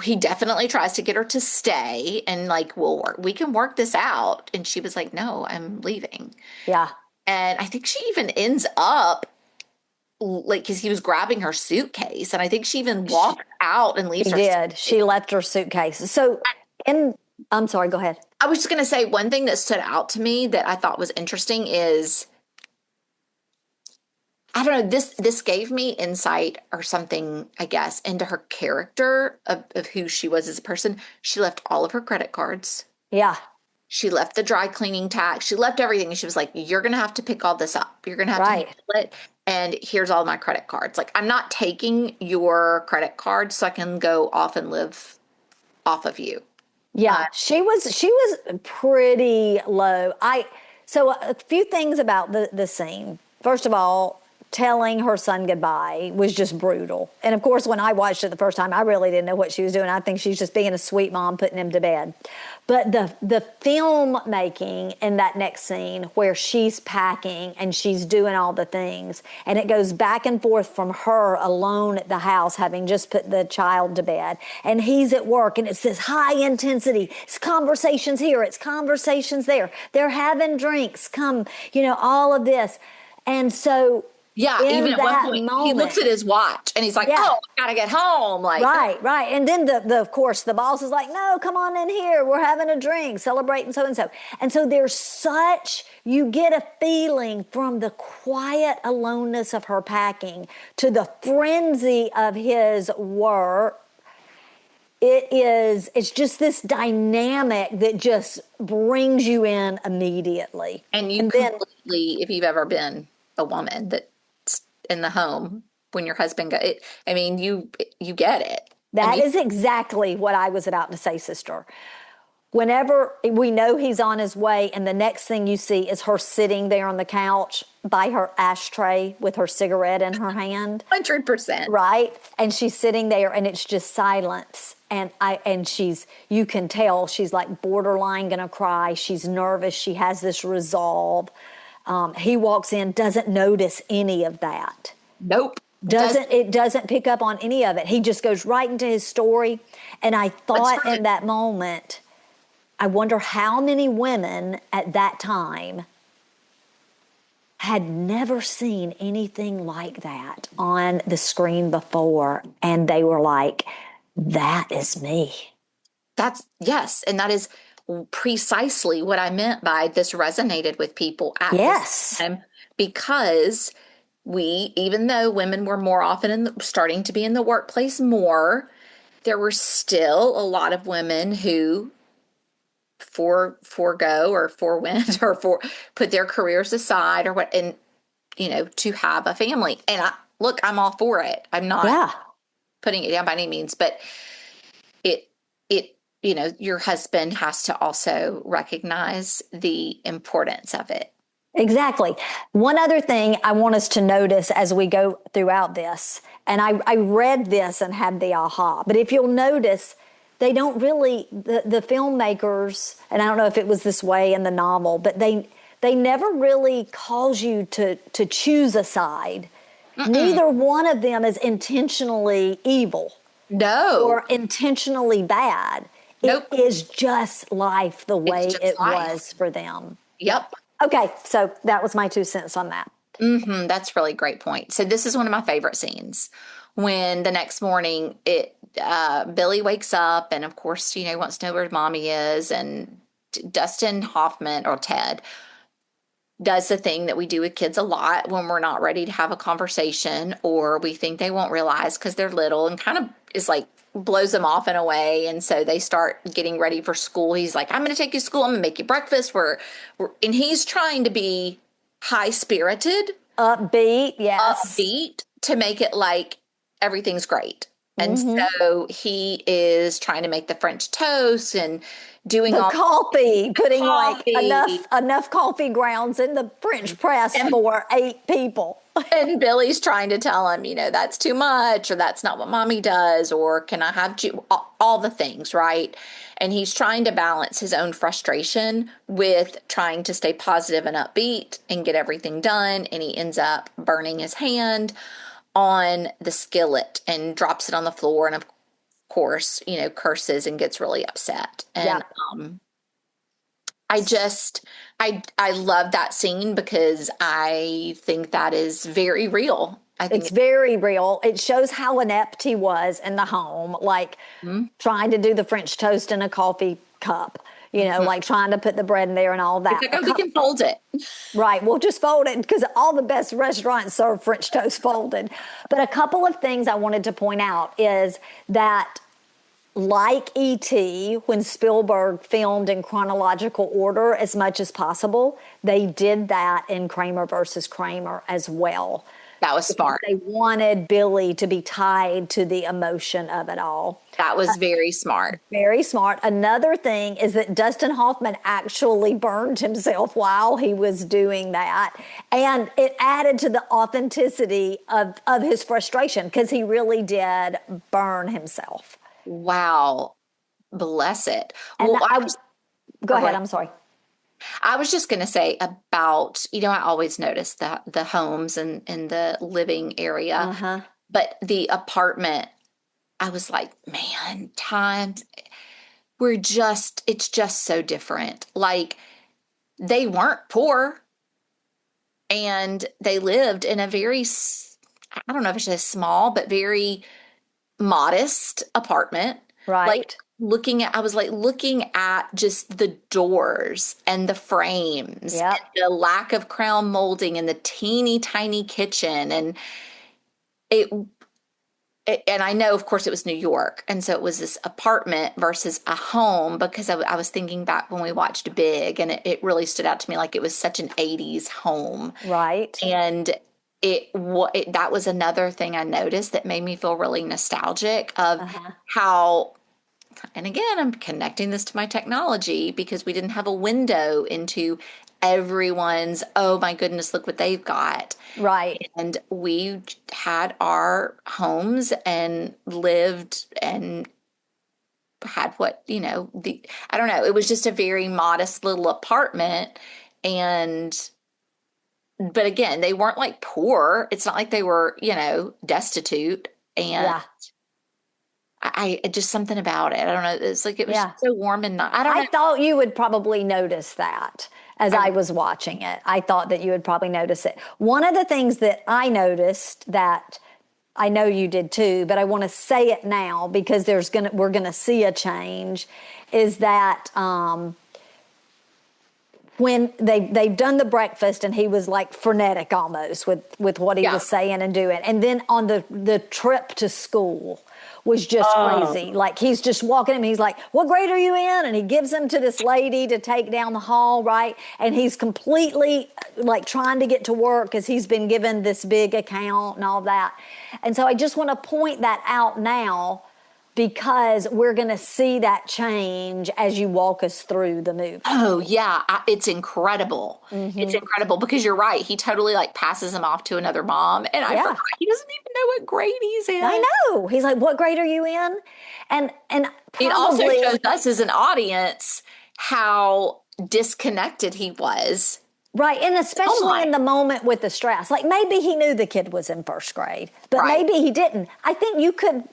he definitely tries to get her to stay and like, we can work this out. And she was like, no, I'm leaving. Yeah. And I think she even ends up like, because he was grabbing her suitcase. And I think she even walked out and leaves her suitcase. She left her suitcase. So, I'm sorry, go ahead. I was just going to say one thing that stood out to me that I thought was interesting is, I don't know, this gave me insight or something, I guess, into her character of who she was as a person. She left all of her credit cards. Yeah. She left the dry cleaning tax. She left everything. And she was like, you're going to have to pick all this up. You're going to have to handle it. And here's all my credit cards. Like, I'm not taking your credit cards so I can go off and live off of you. Yeah, she was pretty low. So a few things about the scene. First of all, telling her son goodbye was just brutal. And of course, when I watched it the first time, I really didn't know what she was doing. I think she's just being a sweet mom, putting him to bed. But the filmmaking in that next scene where she's packing and she's doing all the things, and it goes back and forth from her alone at the house, having just put the child to bed, and he's at work, and it's this high intensity. It's conversations here, it's conversations there. They're having drinks, all of this. And so Yeah, even in at one that point, he looks moment. at his watch and he's like, Yeah. "Oh, I gotta get home." Like, Right, right. And then the of course the boss is like, no, come on in here. We're having a drink, celebrating so and so. And so there's such you get a feeling from the quiet aloneness of her packing to the frenzy of his work. It's just this dynamic that just brings you in immediately. and you And then completely, if you've ever been a woman that's in the home when your husband go, I mean, you get it. that is exactly what I was about to say, sister. Whenever we know he's on his way, and the next thing you see is her sitting there on the couch by her ashtray with her cigarette in her hand. 100%. Right? And she's sitting there and it's just silence. And you can tell she's like borderline gonna cry. She's nervous. She has this resolve. He walks in, doesn't notice any of that. Nope. It doesn't pick up on any of it. He just goes right into his story. And I thought in that moment, I wonder how many women at that time had never seen anything like that on the screen before. And they were like, that is me. Yes. And that is precisely what I meant by this resonated with people at this Yes. time, because even though women were more often starting to be in the workplace more, there were still a lot of women who forego or forwent or put their careers aside or what, and to have a family. And I'm all for it. I'm not putting it down by any means, but it your husband has to also recognize the importance of it. Exactly. One other thing I want us to notice as we go throughout this, and I read this and had the aha, but if you'll notice, they don't really, the filmmakers, and I don't know if it was this way in the novel, but they never really cause you to choose a side. Mm-mm. Neither one of them is intentionally evil. No. Or intentionally bad. Nope. It is just life the way it life. Was for them. Yep. Okay, so that was my 2 cents on that. Mm-hmm, that's really great point. So this is one of my favorite scenes when the next morning Billy wakes up and of course, wants to know where mommy is, and Dustin Hoffman or Ted does the thing that we do with kids a lot when we're not ready to have a conversation or we think they won't realize because they're little, and kind of is like blows them off in a way. And so they start getting ready for school. He's like, I'm going to take you to school. I'm going to make you breakfast. And he's trying to be high spirited, upbeat, yes. Upbeat to make it like everything's great. And so he is trying to make the French toast and doing the all coffee, putting coffee. Like enough coffee grounds in the French press for 8 people. And Billy's trying to tell him, that's too much, or that's not what mommy does, or can I have all the things, right? And he's trying to balance his own frustration with trying to stay positive and upbeat and get everything done. And he ends up burning his hand on the skillet and drops it on the floor. And of course, curses and gets really upset. And I love that scene because I think that is very real. I think it's very real. It shows how inept he was in the home, like trying to do the French toast in a coffee cup, like trying to put the bread in there and all that. We can fold it. Right. Well, just fold it because all the best restaurants serve French toast folded. But a couple of things I wanted to point out is that, like E.T., when Spielberg filmed in chronological order as much as possible, they did that in Kramer versus Kramer as well. That was smart. They wanted Billy to be tied to the emotion of it all. That was very smart. Very smart. Another thing is that Dustin Hoffman actually burned himself while he was doing that. And it added to the authenticity of his frustration because he really did burn himself. Wow. Bless it. And well, go ahead. I'm sorry. I was just going to say about, I always notice the homes and the living area, but the apartment, I was like, man, it's just so different. Like, they weren't poor. And they lived in a I don't know if it's a small, but very modest apartment. Like Right. I was like looking at just the doors and the frames Yep. and the lack of crown molding and the teeny tiny kitchen. And it, and I know, of course, it was New York. And so it was this apartment versus a home because I was thinking back when we watched Big, and it really stood out to me like it was such an 80s home. Right. And that was another thing I noticed that made me feel really nostalgic of Uh-huh. how, and again, I'm connecting this to my technology because we didn't have a window into everyone's, oh my goodness, look what they've got. Right. And we had our homes and lived and had I don't know, it was just a very modest little apartment. But again, they weren't like poor. It's not like they were, destitute. And Yeah. just something about it. I don't know. It's like it was Yeah. just so warm and not, I don't I know. thought you would probably notice that as I was watching it. I thought that you would probably notice it. One of the things that I noticed that I know you did too, but I want to say it now because we're gonna see a change, is that when they've done the breakfast and he was like frenetic almost with what he Yeah. was saying and doing, and then on the trip to school was just Oh, crazy. Like he's just walking him, he's like, "What grade are you in?" And he gives him to this lady to take down the hall, right? And he's completely like trying to get to work because he's been given this big account and all that. And so I just want to point that out now because we're going to see that change as you walk us through the movie. oh yeah. It's incredible. It's incredible because you're right. He totally like passes him off to another mom. And I Yeah. forgot he doesn't even know what grade he's I in. know. He's like, "What grade are you in?" And It also probably shows us as an audience how disconnected he was. right, and Oh especially my. in the moment with the stress. Like maybe he knew the kid was in first grade, but Right. maybe he didn't. I think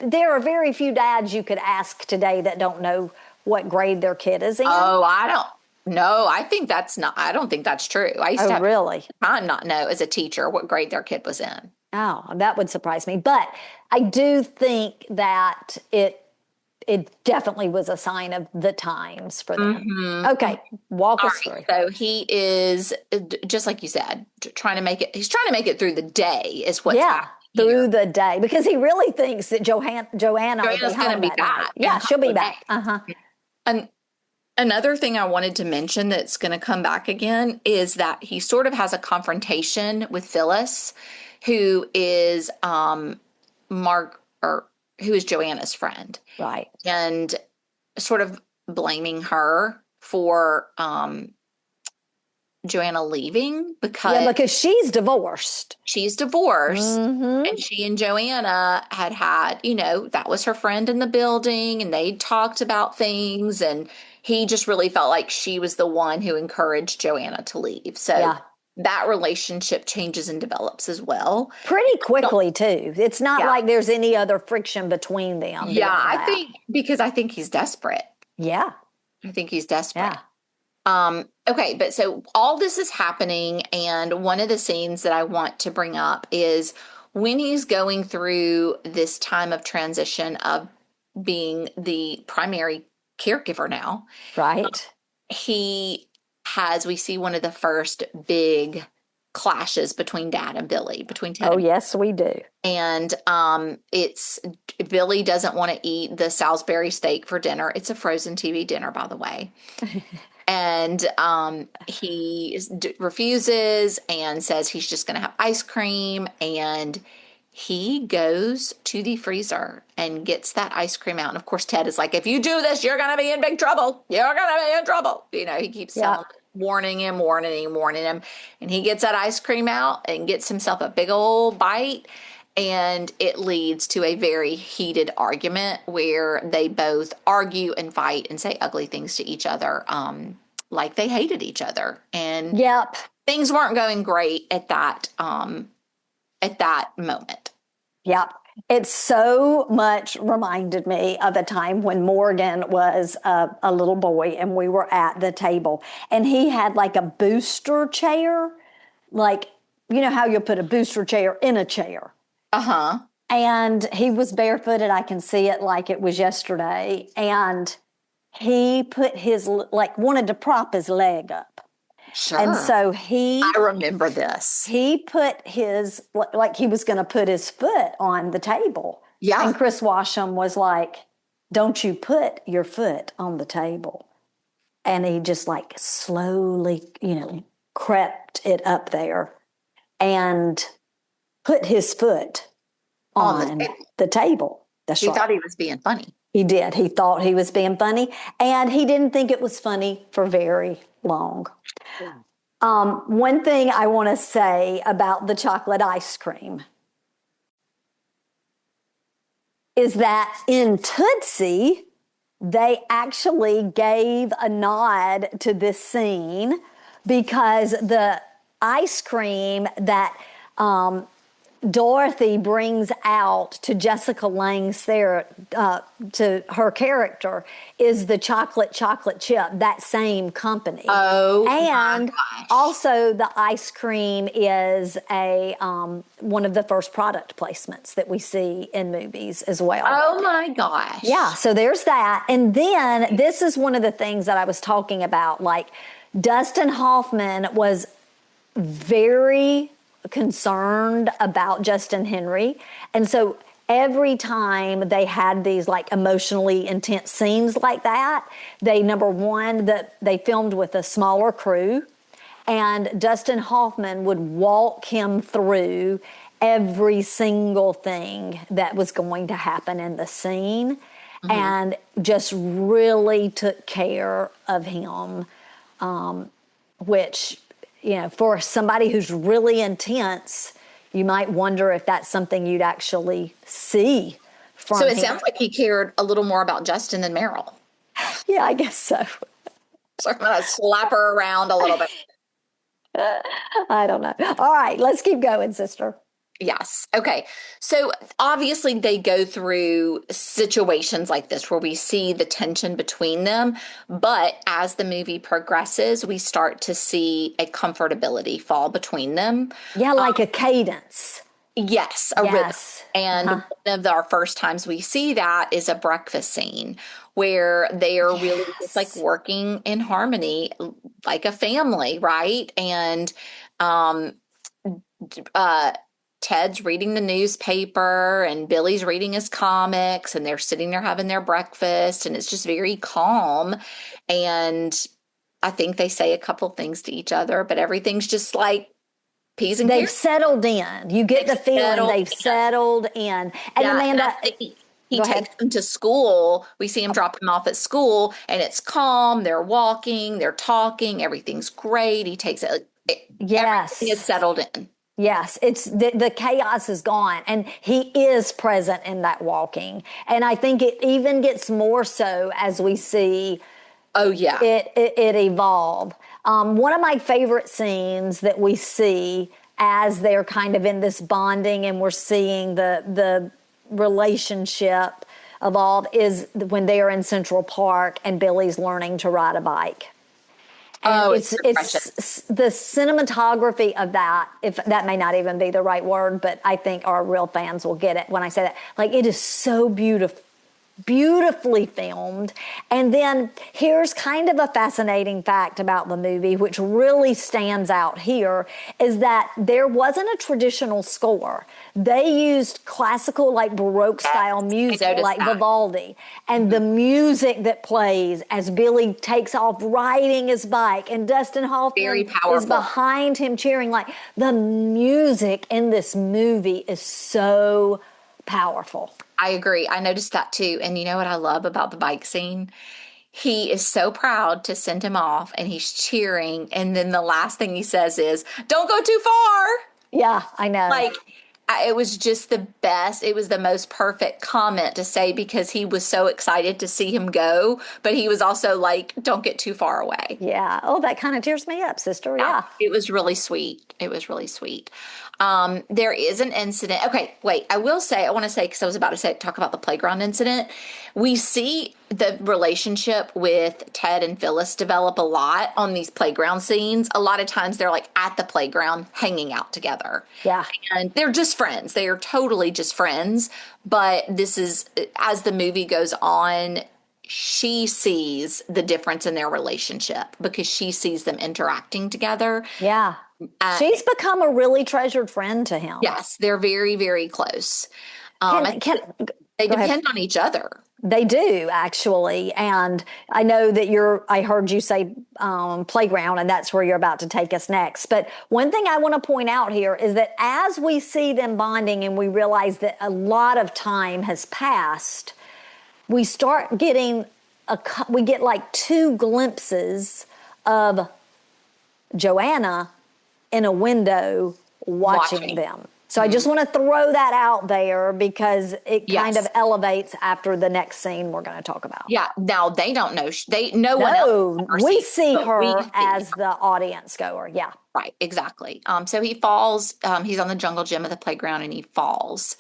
there are very few dads you could ask today that don't know what grade their kid is in. Oh, I don't. No, I don't think that's true. I used Oh, to have really? time not know as a teacher what grade their kid was in. Oh, that would surprise me. But I do think that it definitely was a sign of the times for them. Mm-hmm. Okay, walk All us right. through. So he is just like you said, trying to make it. He's trying to make it through the day is what's Yeah, happening through here. the day because he really thinks that Joanna will be Joanna's going to home be that night. back. Yeah, Yeah, a she'll couple be of days. back. Uh-huh. And another thing I wanted to mention that's going to come back again is that he sort of has a confrontation with Phyllis, who is Mark or who is Joanna's friend, Right. and sort of blaming her for Joanna leaving Yeah, because because she's divorced. she's divorced. Mm-hmm. And she and Joanna had, that was her friend in the building and they talked about things. And he just really felt like she was the one who encouraged Joanna to leave. So Yeah. that relationship changes and develops as well. Pretty So, quickly too. It's not yeah. like there's any other friction between them Yeah. beyond that. Because I think he's desperate. Yeah. I think he's desperate. Yeah. Okay, but so all this is happening, and one of the scenes that I want to bring up is when he's going through this time of transition of being the primary caregiver now, Right. we see one of the first big clashes between Dad and Billy, between Ted Oh, and yes, we do. and it's Billy doesn't want to eat the Salisbury steak for dinner. It's a frozen TV dinner, by the way. And he refuses and says he's just going to have ice cream. And he goes to the freezer and gets that ice cream out. And of course, Ted is like, if you do this, you're going to be in big trouble. You're going to be in trouble. He keeps Yeah. warning him. And he gets that ice cream out and gets himself a big old bite. And it leads to a very heated argument where they both argue and fight and say ugly things to each other, like they hated each other. And Yep. things weren't going great at that moment. Yep. It so much reminded me of a time when Morgan was a little boy and we were at the table and he had like a booster chair, like you know how you'll put a booster chair in a chair. Uh-huh. And he was barefooted. I can see it like it was yesterday. And he put his, like, wanted to prop his leg up. Sure. And so I remember this. He put his, like he was going to put his foot on the table. Yeah. And Chris Washam was like, don't you put your foot on the table. And he just like slowly, crept it up there and put his foot on the table. He thought he was being funny. He did. He thought he was being funny, and he didn't think it was funny for very long. Yeah. One thing I want to say about the chocolate ice cream is that in Tootsie, they actually gave a nod to this scene because the ice cream that Dorothy brings out to Jessica Lange's to her character is the chocolate chip, that same company. Oh, and my gosh. Also the ice cream is a one of the first product placements that we see in movies as well. Oh my gosh. Yeah, so there's that. And then this is one of the things that I was talking about. Like, Dustin Hoffman was very concerned about Justin Henry. And so every time they had these like emotionally intense scenes like that, number one, they filmed with a smaller crew, and Dustin Hoffman would walk him through every single thing that was going to happen in the scene, and just really took care of him, which, for somebody who's really intense, you might wonder if that's something you'd actually see from him. So it sounds like he cared a little more about Justin than Meryl. Yeah, I guess so. So I'm going to slap her around a little bit. I don't know. All right, let's keep going, sister. Yes. Okay. So obviously they go through situations like this where we see the tension between them. But as the movie progresses, we start to see a comfortability fall between them. Yeah, like a cadence. Yes, a rhythm. And one of our first times we see that is a breakfast scene where they are really just like working in harmony, like a family, right? And Ted's reading the newspaper and Billy's reading his comics, and they're sitting there having their breakfast, and it's just very calm. And I think they say a couple things to each other, but everything's just like peas and They've carrots. Settled in. You get the feeling they've settled in. And Amanda, he takes them to school. We see him drop him off at school, and it's calm. They're walking, they're talking, everything's great. He takes it. Everything is settled in. Yes, it's the chaos is gone, and he is present in that walking. And I think it even gets more so as we see it evolve. One of my favorite scenes that we see as they're kind of in this bonding and we're seeing the relationship evolve is when they are in Central Park and Billy's learning to ride a bike. And it's the cinematography of that, if that may not even be the right word, but I think our real fans will get it when I say that. Like, it is so beautifully filmed. And then here's kind of a fascinating fact about the movie, which really stands out here, is that there wasn't a traditional score. They used classical, like Baroque style music, like Vivaldi. And the music that plays as Billy takes off riding his bike, and Dustin Hoffman is behind him cheering. Like, the music in this movie is so powerful. I agree. I noticed that too. And you know what I love about the bike scene? He is so proud to send him off, and he's cheering. And then the last thing he says is, "Don't go too far." Yeah, I know. Like, it was just the best. It was the most perfect comment to say, because he was so excited to see him go, but he was also like, don't get too far away. Yeah. Oh, that kind of tears me up, sister. Yeah. It was really sweet. It was really sweet. There is an incident. Okay, wait. I want to say, because I was about to talk about the playground incident. We see the relationship with Ted and Phyllis develop a lot on these playground scenes. A lot of times they're like at the playground hanging out together. Yeah. And they're just friends. They are totally just friends. But this is, as the movie goes on, she sees the difference in their relationship because she sees them interacting together. Yeah. She's become a really treasured friend to him. Yes, they're very, very close. They go ahead. depend on each other. They do, actually. And I know that I heard you say playground, and that's where you're about to take us next. But one thing I want to point out here is that as we see them bonding and we realize that a lot of time has passed, we start getting we get like 2 glimpses of Joanna in a window watching them. So I just want to throw that out there because it kind of elevates after the next scene we're going to talk about. Yeah. Now they don't know. No one else. We see her as the audience goer. Yeah. Right. Exactly. So he falls. He's on the jungle gym at the playground and he falls,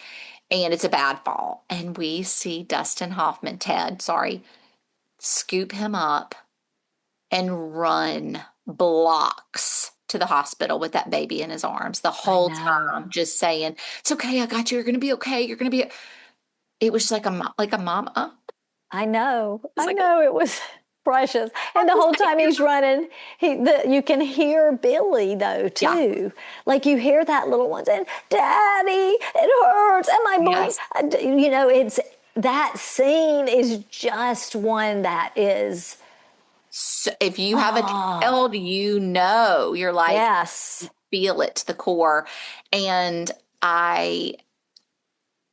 and it's a bad fall. And we see Ted, scoop him up and run blocks to the hospital with that baby in his arms the whole time, just saying, "It's okay, I got you. You're gonna be okay. You're gonna be." It was like a mama. I know. It was precious, and the whole time he's running, you can hear Billy though too. Yeah. Like you hear that little one saying, "Daddy, it hurts," and my boy. You know, it's that scene is just one that is. So if you have a child, you're like, yes, feel it to the core. And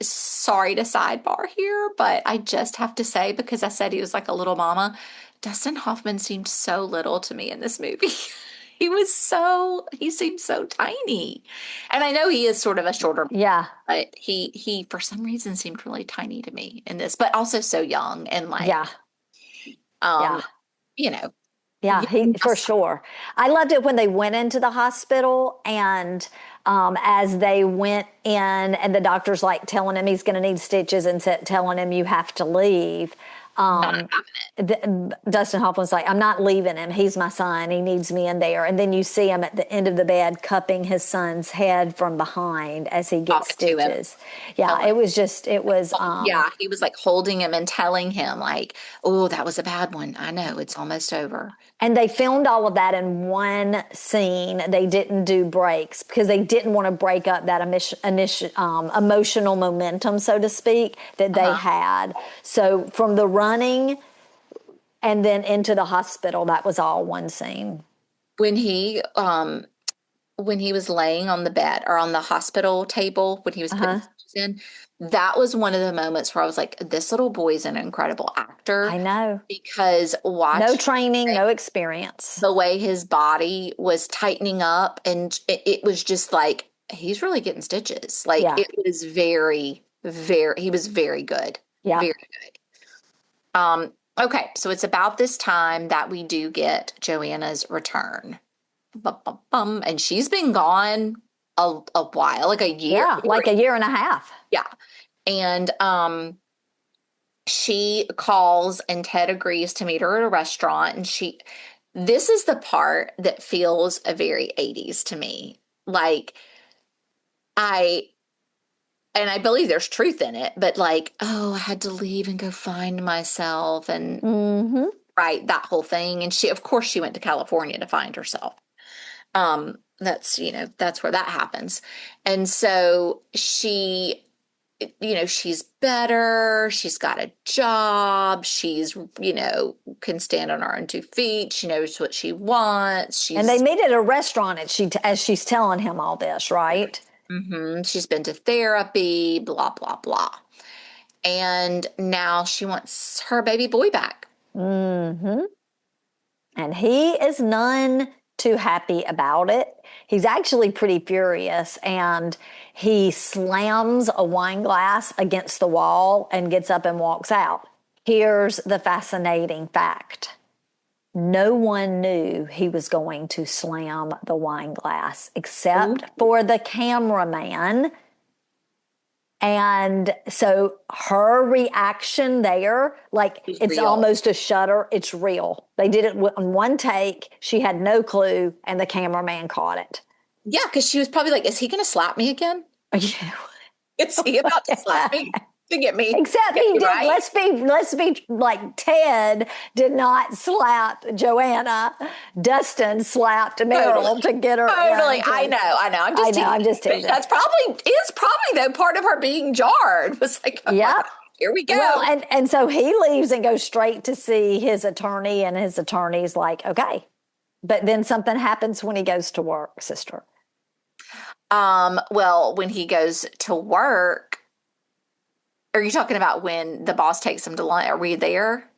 sorry to sidebar here, but I just have to say, because I said he was like a little mama, Dustin Hoffman seemed so little to me in this movie. He seemed so tiny. And I know he is sort of a shorter man, but he for some reason seemed really tiny to me in this, but also so young and like, you know. Yeah, for sure. I loved it when they went into the hospital and as they went in and the doctor's like telling him he's going to need stitches and telling him you have to leave. Dustin Hoffman's like, I'm not leaving him. He's my son. He needs me in there. And then you see him at the end of the bed cupping his son's head from behind as he gets stitches. Yeah, it was. He was like holding him and telling him like, oh, that was a bad one. I know, it's almost over. And they filmed all of that in one scene. They didn't do breaks because they didn't want to break up that emotional momentum, so to speak, that they had. So from the running and then into the hospital, that was all one scene. When he was laying on the bed or on the hospital table, when he was putting stitches in, that was one of the moments where I was like, this little boy's an incredible actor. I know. Because no training, no experience. The way his body was tightening up, and it was just like, he's really getting stitches. Like, it was very, very, he was very good. Yeah. Very good. Okay, so it's about this time that we do get Joanna's return. And she's been gone a while, like a year. Yeah, like a year and a half. Yeah. And she calls and Ted agrees to meet her at a restaurant. And this is the part that feels a very 80s to me. Like, I believe there's truth in it, but like, oh, I had to leave and go find myself and right, that whole thing. And of course she went to California to find herself. That's where that happens. And so she's better. She's got a job. She's, can stand on her own 2 feet. She knows what she wants. And they meet at a restaurant as she's telling him all this, right? Mm-hmm. She's been to therapy, blah, blah, blah. And now she wants her baby boy back. Mm-hmm. And he is none too happy about it. He's actually pretty furious, and he slams a wine glass against the wall and gets up and walks out. Here's the fascinating fact. No one knew he was going to slam the wine glass except for the cameraman And so her reaction there, like It's it's real. almost a shudder. It's real. They did it in one take. She had no clue, and the cameraman caught it. Yeah, because she was probably like, is he going to slap me again? Yeah. Is he about to slap me Except get he me did. right? Let's be like Ted did not slap Joanna. Dustin slapped Totally. Meryl to get her. Yeah, Totally. I okay. know. I know. I'm I just know. I'm teasing. just But teasing. that's probably though part of her being jarred was like, oh my Yep. God, here we Well, go. and so he leaves and goes straight to see his attorney, and his attorney's like, okay. But then something happens when he goes to work, sister. Well, when he goes to work, are you talking about when the boss takes him to lunch? Are we there?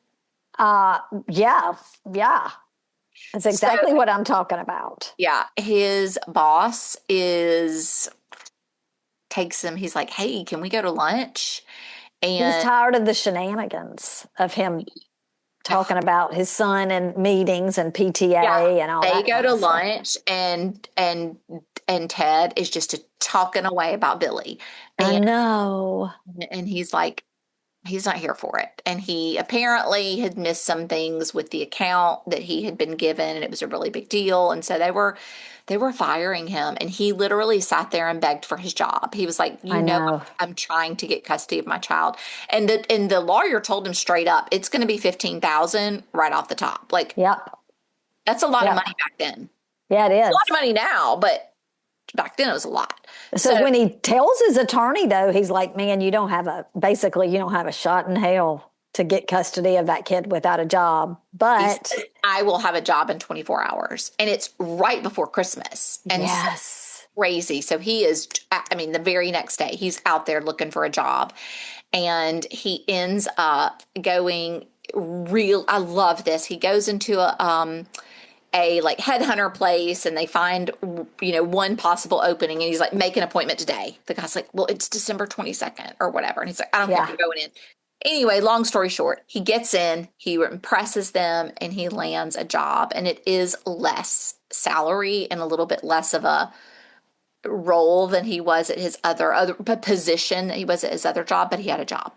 Uh, yeah, yeah. That's So, exactly what I'm talking about. yeah, his boss is takes him. He's like, "Hey, can we go to lunch?" He's And tired of the shenanigans of him talking about his son and meetings and yeah, PTA and all they that go kind to of stuff. lunch, and Ted is just talking away about Billy, I and know. he's like, he's not here for it. And he apparently had missed some things with the account that he had been given, and it was a really big deal. And so they were firing him, and he literally sat there and begged for his job. He was like, I know. I'm trying to get custody of my child. And the lawyer told him straight up, it's going to be 15,000 right off the top. Like, Yep. that's a lot of Yep. money back then. Yeah, it It's a lot is. of money now, but back then it was a lot. So So when he tells his attorney, though, he's like, man, you don't have a shot in hell to get custody of that kid without a job. he But says, I will have a job in 24 hours. And it's right before Christmas. And so yes, crazy. So he is, I mean, the very next day, he's out there looking for a job. And he ends up going I love this. He goes into a like headhunter place, and they find one possible opening, and he's like, make an appointment today. The guy's like, well, it's December 22nd or whatever, and he's like, I don't care, yeah, I'm going in. Anyway, long story short, he gets in, he impresses them, and he lands a job, and it is less salary and a little bit less of a role than he was at his other position that he was at his other job, but he had a job.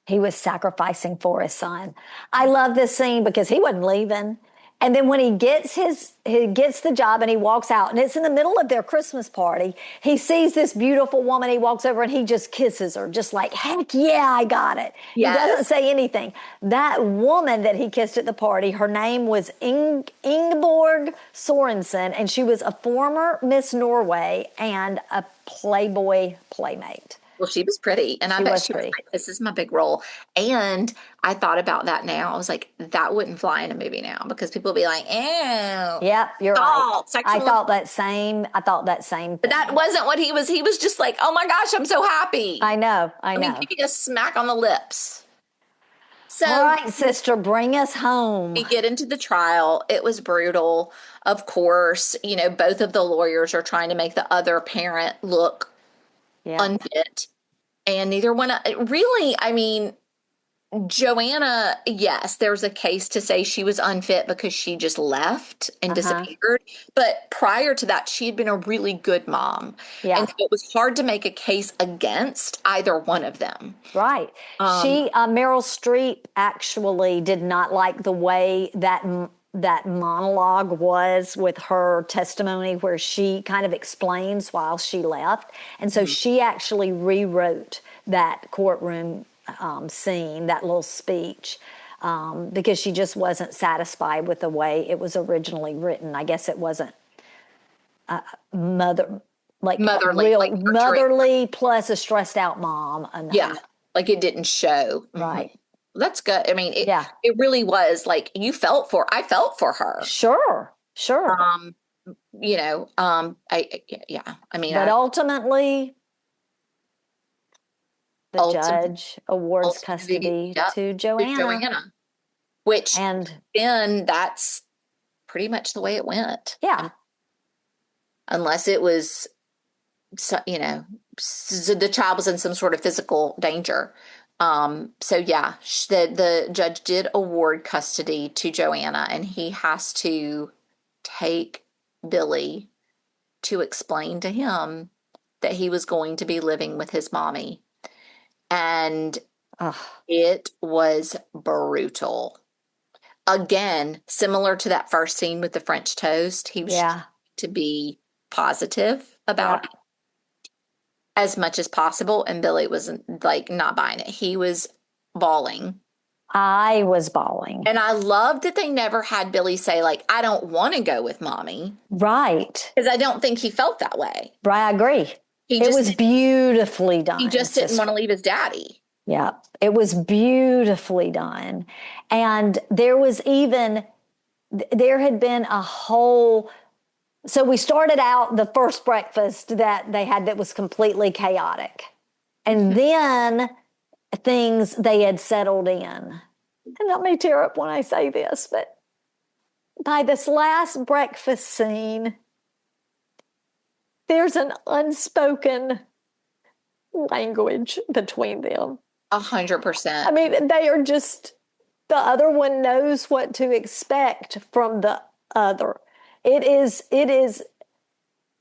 he was sacrificing for his son. I love this scene because he wasn't leaving. And then when he gets the job and he walks out, and it's in the middle of their Christmas party, he sees this beautiful woman. He walks over and he just kisses her, just like, heck yeah, I got it. He doesn't Yes. say anything. That woman that he kissed at the party, her name was Ingeborg Sorensen, and she was a former Miss Norway and a Playboy playmate. Well, she was pretty, and I She bet was she was pretty. like, this is my big role. And I thought about that now. I was like, that wouldn't fly in a movie now because people would be like, ew, Yep, you're right. salt, I sexual. thought that same. I thought that same But that thing. wasn't what he was. He was just like, oh my gosh, I'm so happy. I know. I I mean, know. give me a smack on the lips. All So right, sister, bring us home. we get into the trial. It was brutal. Of course, both of the lawyers are trying to make the other parent look Yeah. unfit. And neither one, really, I mean, Joanna, yes, there's a case to say she was unfit because she just left and Uh-huh. disappeared. But prior to that, she had been a really good mom. And Yeah. so it was hard to make a case against either one of them. Right. Um, Meryl Streep actually did not like the way that monologue was with her testimony where she kind of explains while she left. And so she actually rewrote that courtroom scene, that little speech, because she just wasn't satisfied with the way it was originally written. I guess it wasn't mother, like Motherly, real like nurturing. motherly plus a stressed out mom. Yeah, like it didn't show. Right. That's good. I mean, it Yeah. it really was like I felt for her. Sure. Sure. Um, yeah. I mean, But ultimately, the ultimately, judge awards ultimately, custody yep, to to Joanna. Joanna, which And then that's pretty much the way it went. yeah, Unless it was, the child was in some sort of physical danger. So yeah, the judge did award custody to Joanna, and he has to take Billy to explain to him that he was going to be living with his mommy. And Ugh. it was brutal. Again, similar to that first scene with the French toast, he was trying Yeah. to be positive about Yeah. it as much as possible, and Billy was like not buying it. He was bawling. I was bawling. And I loved that they never had Billy say, like, I don't want to go with mommy. Right. Because I don't think he felt that way. Right. I agree. He It just was beautifully he done, just didn't want to sister. leave his daddy. Yeah. It was beautifully done. And there had been a whole, so we started out the first breakfast that they had that was completely chaotic. And then they had settled in. And let me tear up when I say this, but by this last breakfast scene, there's an unspoken language between them. 100%. I mean, they are just, the other one knows what to expect from the other. It is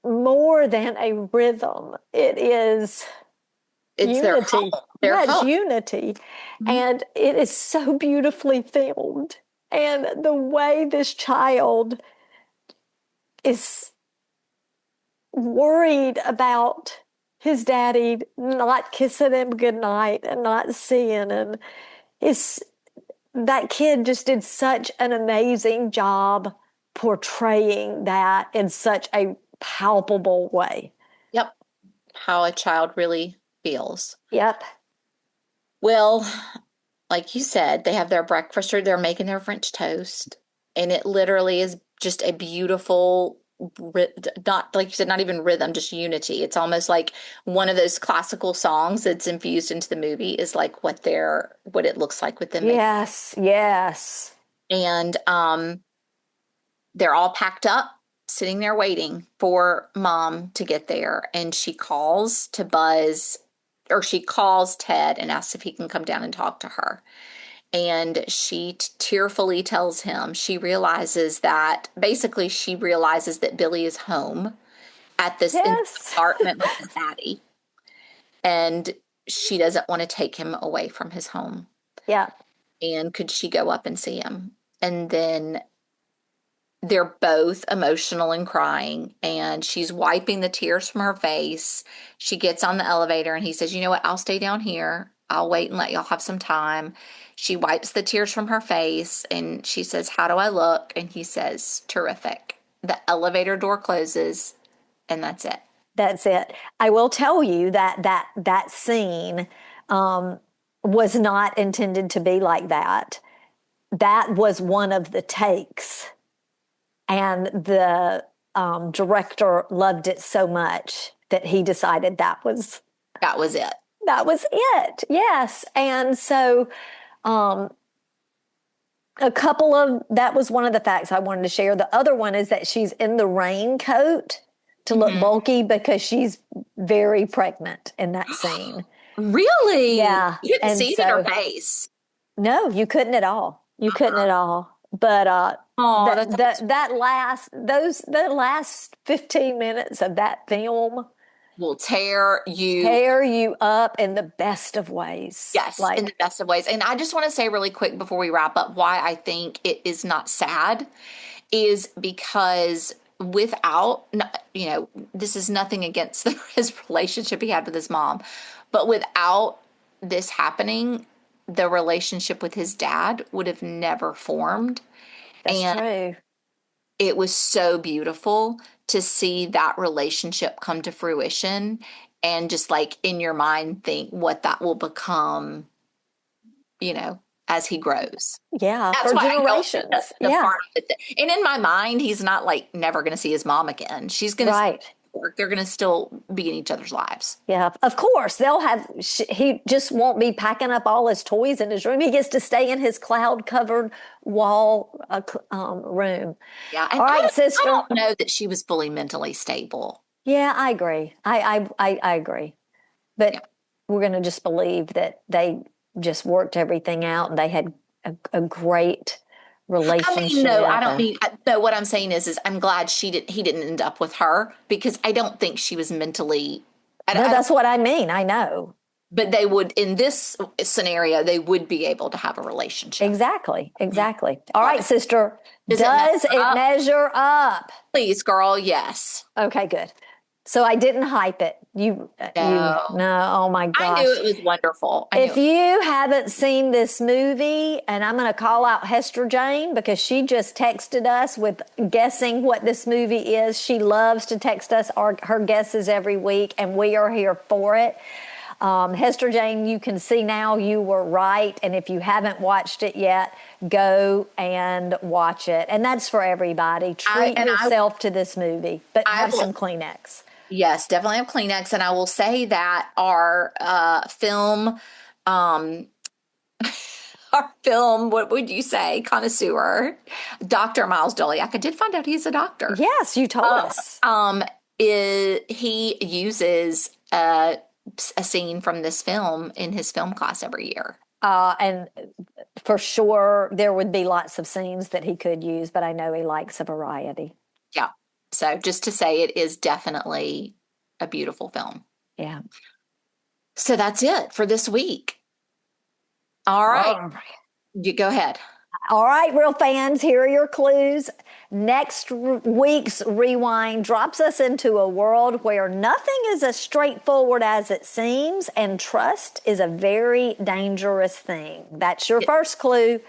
more than a rhythm. It is It's their unity. home. Their Yeah, it's home. unity. And it is so beautifully filmed. And the way this child is worried about his daddy not kissing him goodnight and not seeing him. It's that kid just did such an amazing job portraying that in such a palpable way. Yep. How a child really feels. Yep. Well, like you said, they have their breakfast or they're making their French toast. And it literally is just a beautiful, not like you said, not even rhythm, just unity. It's almost like one of those classical songs that's infused into the movie is like what it looks like with them. Yes, yes. And they're all packed up, sitting there waiting for mom to get there. And she calls to Buzz, or she calls Ted and asks if he can come down and talk to her. And she tearfully tells him she realizes that Billy is home at this Yes. apartment with his daddy. And she doesn't want to take him away from his home. Yeah. And could she go up and see him? And then they're both emotional and crying, and she's wiping the tears from her face. She gets on the elevator and he says, you know what? I'll stay down here. I'll wait and let y'all have some time. She wipes the tears from her face and she says, how do I look? And he says, terrific. The elevator door closes and that's it. That's it. I will tell you that scene was not intended to be like that. That was one of the takes, and the director loved it so much that he decided That was it. That was it. Yes, and so that was one of the facts I wanted to share. The other one is that she's in the raincoat to look bulky because she's very pregnant in that scene. Really? Yeah. You couldn't And see it in so, her face. no, you couldn't at all. You couldn't at all. But Oh, the last 15 minutes of that film will tear you. tear you up in the best of ways. Yes, in the best of ways. And I just want to say really quick before we wrap up why I think it is not sad is because without, this is nothing against his relationship he had with his mom, but without this happening, the relationship with his dad would have never formed. That's and true. It was so beautiful to see that relationship come to fruition and just like in your mind think what that will become, as he grows. Yeah, That's for why I don't think generations. that's the Yeah. part of it. And in my mind, he's not like never going to see his mom again. She's going Right. to work. They're going to still be in each other's lives. Yeah, of course. He just won't be packing up all his toys in his room. He gets to stay in his cloud covered wall room. Yeah. And All right, I sister. don't know that she was fully mentally stable. Yeah, I agree. I agree. But Yeah. we're going to just believe that they just worked everything out and they had a great relationship. No, I don't mean. No, what I'm saying is I'm glad he didn't end up with her because I don't think she was mentally. No, that's what I mean. I know. But they would, in this scenario, they would be able to have a relationship. Exactly. All right, sister. Does it measure up? Please, girl, yes. Okay, good. So I didn't hype it. No. Oh my gosh. I knew it was wonderful. If you haven't seen this movie, and I'm going to call out Hester Jane because she just texted us with guessing what this movie is. She loves to text us her guesses every week, and we are here for it. Hester Jane, you can see now you were right. And if you haven't watched it yet, go and watch it. And that's for everybody. Treat yourself to this movie, but have some Kleenex. Yes, definitely have Kleenex. And I will say that our film, what would you say, connoisseur, Dr. Miles Doliak, I did find out he's a doctor. Yes, you told us. He uses a scene from this film in his film class every year. And for sure, there would be lots of scenes that he could use, but I know he likes a variety. Yeah. So just to say, it is definitely a beautiful film. Yeah. So that's it for this week. All right. You go ahead. All right, real fans, here are your clues. Next week's Rewind drops us into a world where nothing is as straightforward as it seems, and trust is a very dangerous thing. That's your first clue.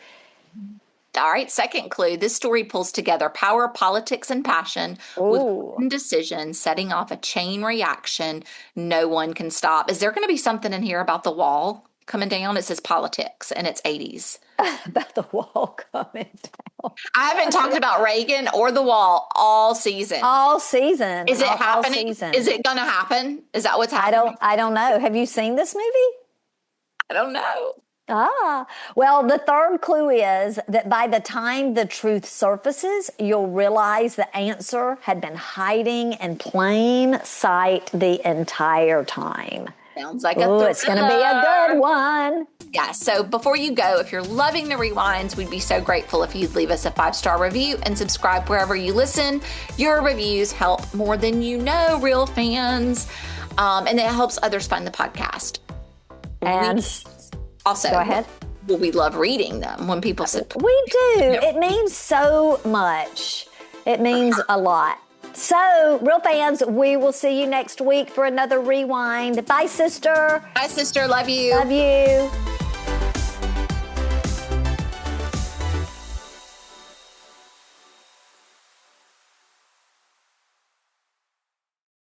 All right, second clue. This story pulls together power, politics, and passion with one decision, setting off a chain reaction no one can stop. Is there going to be something in here about the wall coming down? It says politics, and it's 80s. About the wall coming down. I haven't talked about Reagan or the wall all season. All season. Is it happening? Is it going to happen? Is that what's happening? I don't know. Have you seen this movie? I don't know. Well, the third clue is that by the time the truth surfaces, you'll realize the answer had been hiding in plain sight the entire time. Sounds like it's going to be a good one. Yeah, so before you go, if you're loving the rewinds, we'd be so grateful if you'd leave us a 5-star review and subscribe wherever you listen. Your reviews help more than you know, real fans. And it helps others find the podcast. And also, go ahead. Well, we love reading them when people say. We do. It means so much. It means a lot. So, real fans, we will see you next week for another Rewind. Bye, sister. Bye, sister. Love you. Love you.